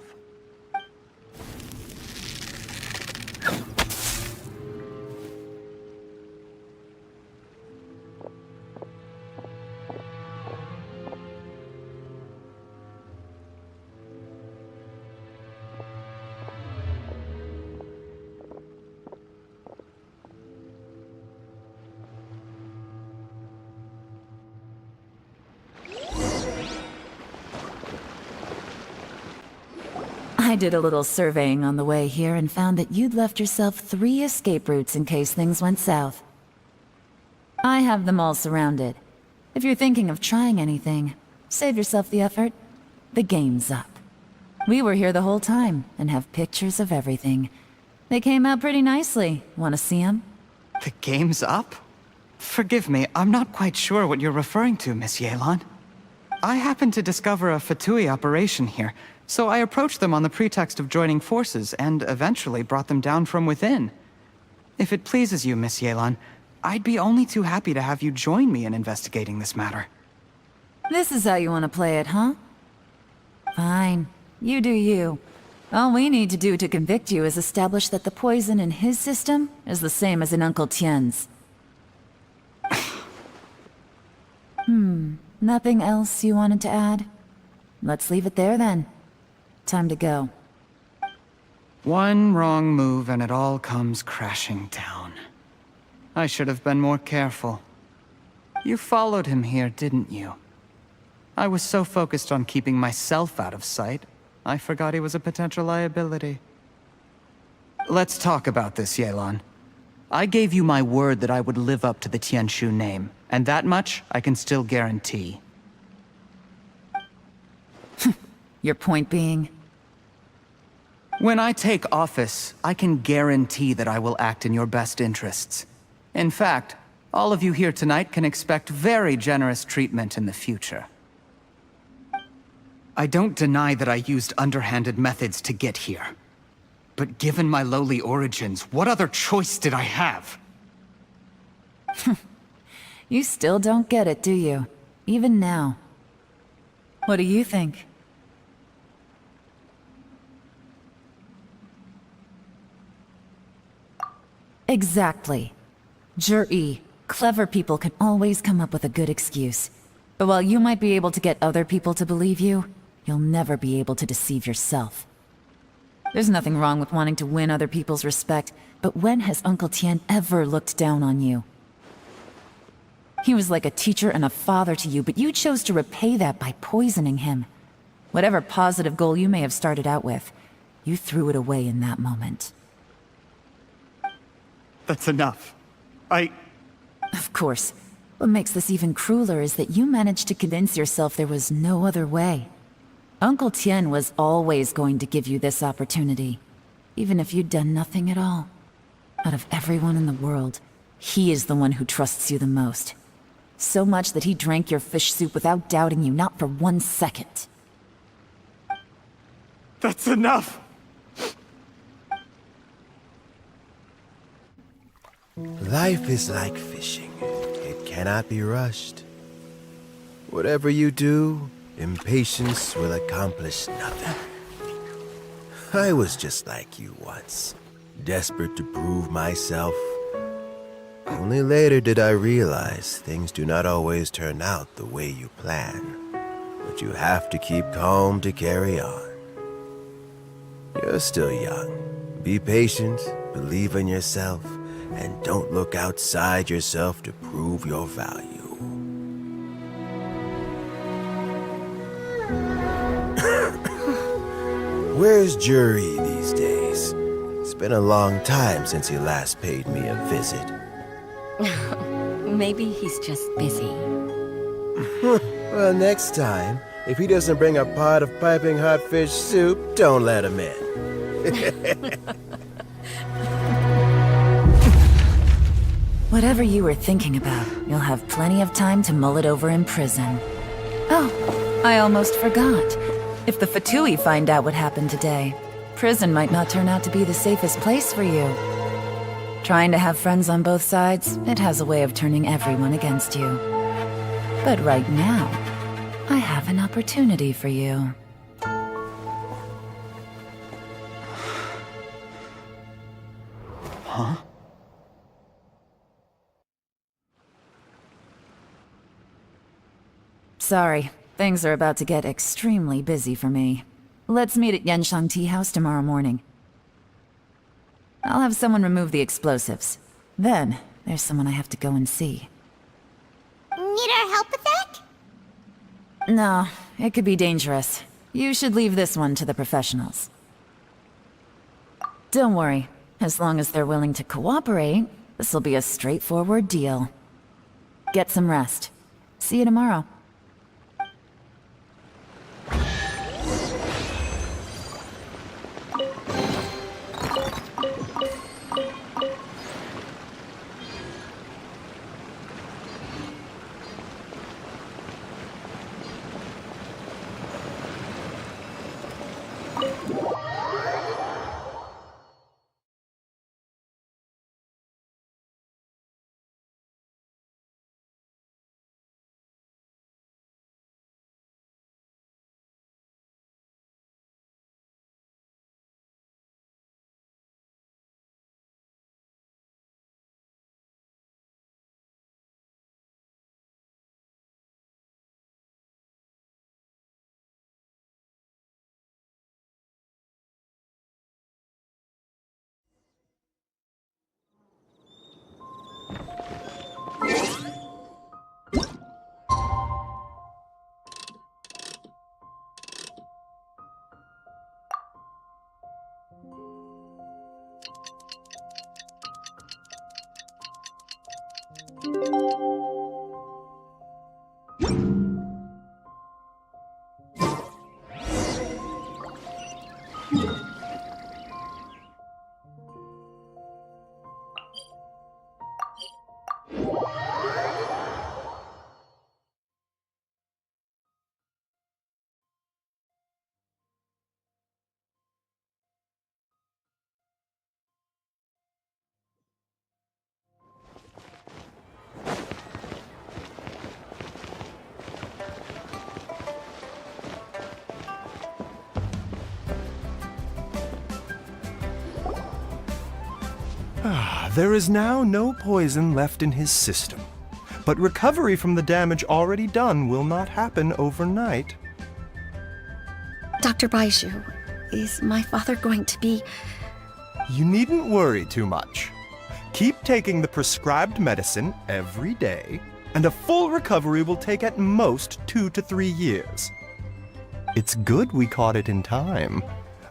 I did a little surveying on the way here and found that you'd left yourself 3 escape routes in case things went south. I have them all surrounded. If you're thinking of trying anything, save yourself the effort. The game's up. We were here the whole time and have pictures of everything. They came out pretty nicely. Want to see them? The game's up? Forgive me, I'm not quite sure what you're referring to, Miss Yelan. I happened to discover a Fatui operation here, so I approached them on the pretext of joining forces and eventually brought them down from within. If it pleases you, Miss Yelan, I'd be only too happy to have you join me in investigating this matter. This is how you want to play it, huh? Fine. You do you. All we need to do to convict you is establish that the poison in his system is the same as in Uncle Tien's. Nothing else you wanted to add? Let's leave it there then. Time to go. One wrong move and it all comes crashing down. I should have been more careful. You followed him here, didn't you? I was so focused on keeping myself out of sight, I forgot he was a potential liability. Let's talk about this, Yelan. I gave you my word that I would live up to the Tianshu name, and that much I can still guarantee. Your point being? When I take office, I can guarantee that I will act in your best interests. In fact, all of you here tonight can expect very generous treatment in the future. I don't deny that I used underhanded methods to get here. But given my lowly origins, what other choice did I have? You still don't get it, do you? Even now. What do you think? Exactly. Jur-E, clever people can always come up with a good excuse. But while you might be able to get other people to believe you, you'll never be able to deceive yourself. There's nothing wrong with wanting to win other people's respect, but when has Uncle Tien ever looked down on you? He was like a teacher and a father to you, but you chose to repay that by poisoning him. Whatever positive goal you may have started out with, you threw it away in that moment. That's enough. Of course. What makes this even crueler is that you managed to convince yourself there was no other way. Uncle Tien was always going to give you this opportunity, even if you'd done nothing at all. Out of everyone in the world, he is the one who trusts you the most. So much that he drank your fish soup without doubting you, not for 1 second. That's enough! Life is like fishing. It cannot be rushed. Whatever you do, impatience will accomplish nothing. I was just like you once, desperate to prove myself. Only later did I realize things do not always turn out the way you plan, but you have to keep calm to carry on. You're still young. Be patient, believe in yourself, and don't look outside yourself to prove your value. Where's Jury these days? It's been a long time since he last paid me a visit. Maybe he's just busy. Well, next time, if he doesn't bring a pot of piping hot fish soup, don't let him in. Whatever you were thinking about, you'll have plenty of time to mull it over in prison. Oh, I almost forgot. If the Fatui find out what happened today, prison might not turn out to be the safest place for you. Trying to have friends on both sides, it has a way of turning everyone against you. But right now, I have an opportunity for you. Huh? Sorry, things are about to get extremely busy for me. Let's meet at Yenshang Tea House tomorrow morning. I'll have someone remove the explosives. Then, there's someone I have to go and see. Need our help with that? No, it could be dangerous. You should leave this one to the professionals. Don't worry. As long as they're willing to cooperate, this'll be a straightforward deal. Get some rest. See you tomorrow. There is now no poison left in his system, but recovery from the damage already done will not happen overnight. Dr. Baishu, is my father going to be... You needn't worry too much. Keep taking the prescribed medicine every day, and a full recovery will take at most 2 to 3 years. It's good we caught it in time.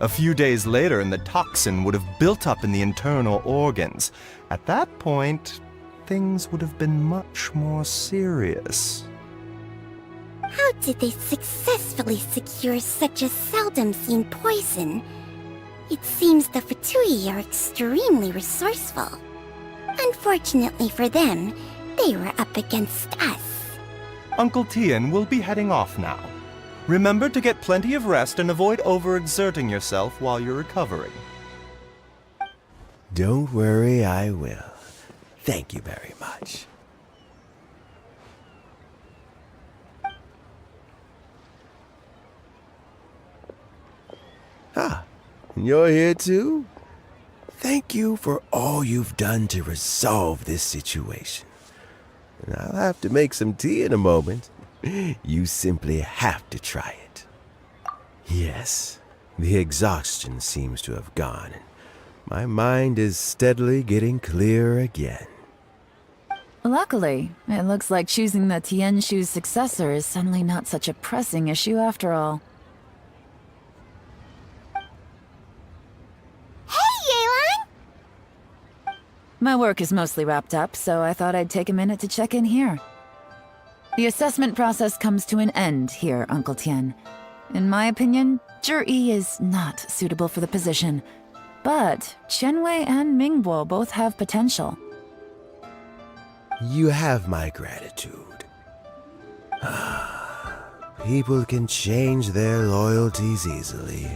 A few days later, and the toxin would have built up in the internal organs. At that point, things would have been much more serious. How did they successfully secure such a seldom-seen poison? It seems the Fatui are extremely resourceful. Unfortunately for them, they were up against us. Uncle Tian will be heading off now. Remember to get plenty of rest and avoid overexerting yourself while you're recovering. Don't worry, I will. Thank you very much. Ah, you're here too? Thank you for all you've done to resolve this situation. And I'll have to make some tea in a moment. You simply have to try it. Yes, the exhaustion seems to have gone, and my mind is steadily getting clearer again. Luckily, it looks like choosing the Tianshu's successor is suddenly not such a pressing issue after all. My work is mostly wrapped up, so I thought I'd take a minute to check in here. The assessment process comes to an end here, Uncle Tian. In my opinion, Zhi is not suitable for the position, but Qianwei and Mingbo both have potential. You have my gratitude. People can change their loyalties easily.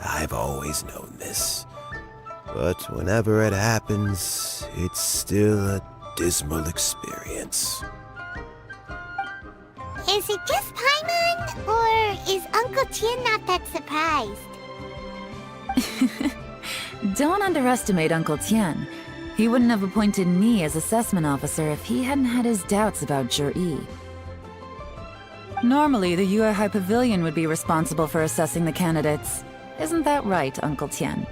I've always known this. But whenever it happens, it's still a dismal experience. Is it just Paimon, or is Uncle Tian not that surprised? Don't underestimate Uncle Tian. He wouldn't have appointed me as assessment officer if he hadn't had his doubts about Zhi. Normally, the Yue High Pavilion would be responsible for assessing the candidates. Isn't that right, Uncle Tian?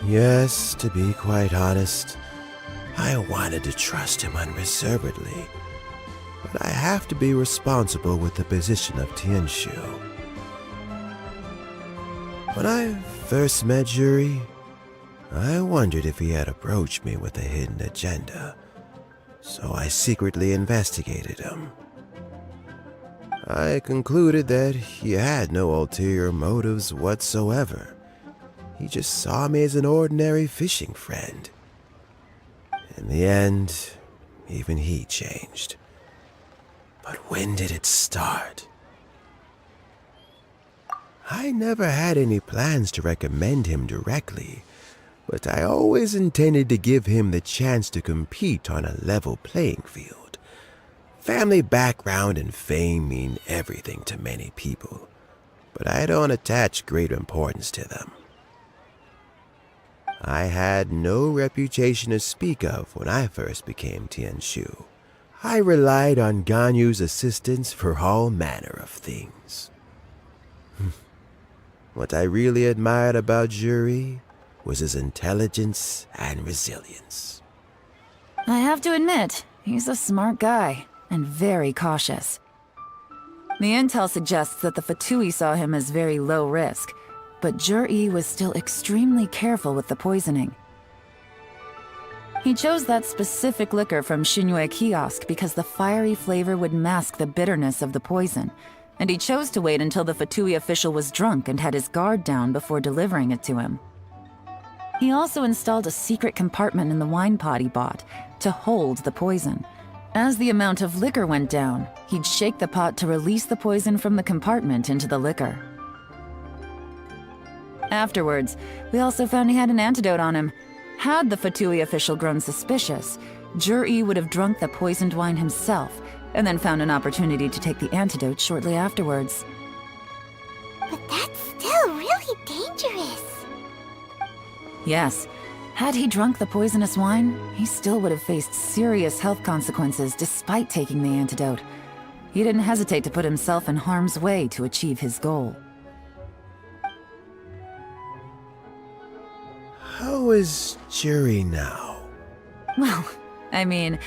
Yes, to be quite honest, I wanted to trust him unreservedly. But I have to be responsible with the position of Tianshu. When I first met Zhi, I wondered if he had approached me with a hidden agenda, so I secretly investigated him. I concluded that he had no ulterior motives whatsoever. He just saw me as an ordinary fishing friend. In the end, even he changed. But when did it start? I never had any plans to recommend him directly, but I always intended to give him the chance to compete on a level playing field. Family background and fame mean everything to many people, but I don't attach great importance to them. I had no reputation to speak of when I first became Tianshu. I relied on Ganyu's assistance for all manner of things. What I really admired about Zhi was his intelligence and resilience. I have to admit, he's a smart guy, and very cautious. The intel suggests that the Fatui saw him as very low risk, but Zhi was still extremely careful with the poisoning. He chose that specific liquor from Xinyue kiosk because the fiery flavor would mask the bitterness of the poison, and he chose to wait until the Fatui official was drunk and had his guard down before delivering it to him. He also installed a secret compartment in the wine pot he bought to hold the poison. As the amount of liquor went down, he'd shake the pot to release the poison from the compartment into the liquor. Afterwards, we also found he had an antidote on him. Had the Fatui official grown suspicious, Zhi would have drunk the poisoned wine himself, and then found an opportunity to take the antidote shortly afterwards. But that's still really dangerous. Yes. Had he drunk the poisonous wine, he still would have faced serious health consequences despite taking the antidote. He didn't hesitate to put himself in harm's way to achieve his goal. How is Zhi now? Well, I mean,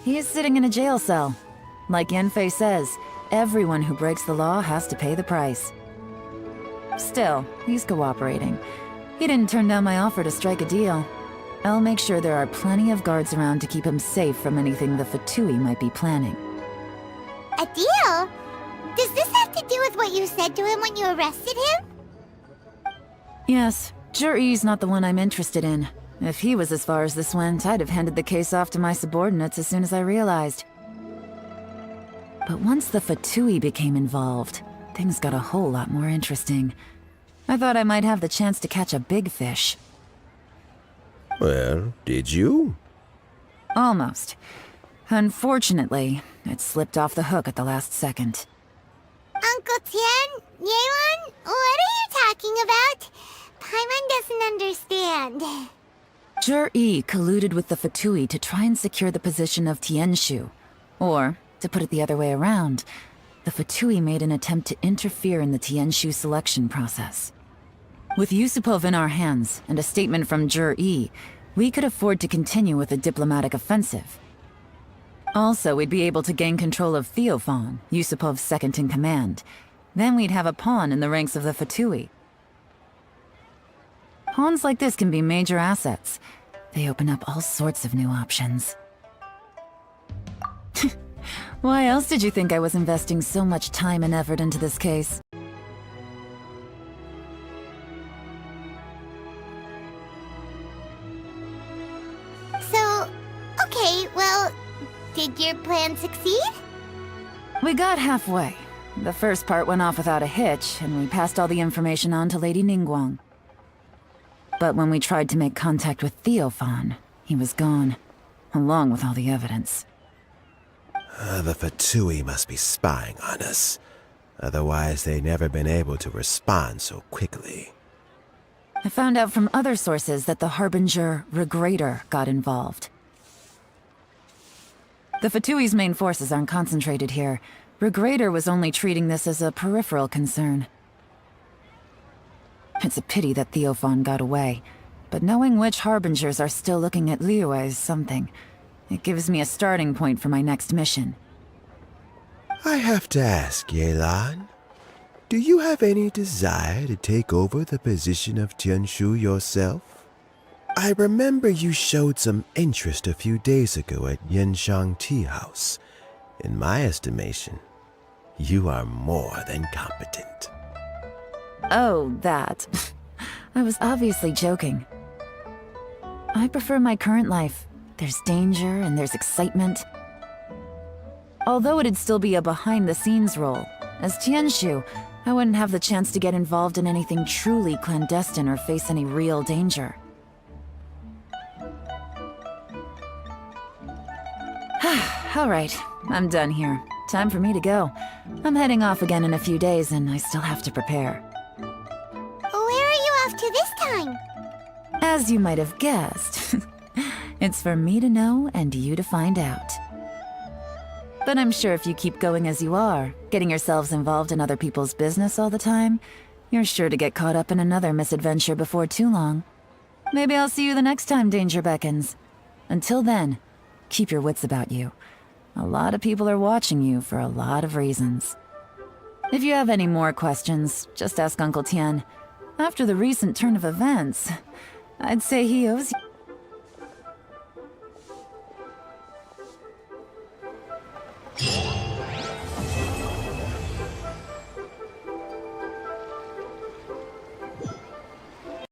he is sitting in a jail cell. Like Yanfei says, everyone who breaks the law has to pay the price. Still, he's cooperating. He didn't turn down my offer to strike a deal. I'll make sure there are plenty of guards around to keep him safe from anything the Fatui might be planning. A deal? Does this have to do with what you said to him when you arrested him? Yes, Zhi's not the one I'm interested in. If he was as far as this went, I'd have handed the case off to my subordinates as soon as I realized. But once the Fatui became involved, things got a whole lot more interesting. I thought I might have the chance to catch a big fish. Well, did you? Almost. Unfortunately, it slipped off the hook at the last second. Uncle Tian? Yelan? What are you talking about? Paimon doesn't understand. Zhi colluded with the Fatui to try and secure the position of Tianshu. Or, to put it the other way around, the Fatui made an attempt to interfere in the Tianshu selection process. With Yusupov in our hands and a statement from Zhi, we could afford to continue with a diplomatic offensive. Also, we'd be able to gain control of Theophan, Yusupov's second-in-command. Then we'd have a pawn in the ranks of the Fatui. Pawns like this can be major assets. They open up all sorts of new options. Why else did you think I was investing so much time and effort into this case? So, okay, well, did your plan succeed? We got halfway. The first part went off without a hitch, and we passed all the information on to Lady Ningguang. But when we tried to make contact with Theophan, he was gone, along with all the evidence. The Fatui must be spying on us. Otherwise, they'd never been able to respond so quickly. I found out from other sources that the Harbinger Regrator got involved. The Fatui's main forces aren't concentrated here. Regrator was only treating this as a peripheral concern. It's a pity that Theophan got away, but knowing which Harbingers are still looking at Liyue is something. It gives me a starting point for my next mission. I have to ask, Yelan, do you have any desire to take over the position of Tianshu yourself? I remember you showed some interest a few days ago at Yenshang Tea House. In my estimation, you are more than competent. Oh, that. I was obviously joking. I prefer my current life. There's danger and there's excitement. Although it'd still be a behind-the-scenes role, as Tianshu, I wouldn't have the chance to get involved in anything truly clandestine or face any real danger. Alright, I'm done here. Time for me to go. I'm heading off again in a few days and I still have to prepare. Where are you off to this time? As you might have guessed, it's for me to know and you to find out. But I'm sure if you keep going as you are, getting yourselves involved in other people's business all the time, you're sure to get caught up in another misadventure before too long. Maybe I'll see you the next time danger beckons. Until then, keep your wits about you. A lot of people are watching you for a lot of reasons. If you have any more questions, just ask Uncle Tian. After the recent turn of events, I'd say he owes you.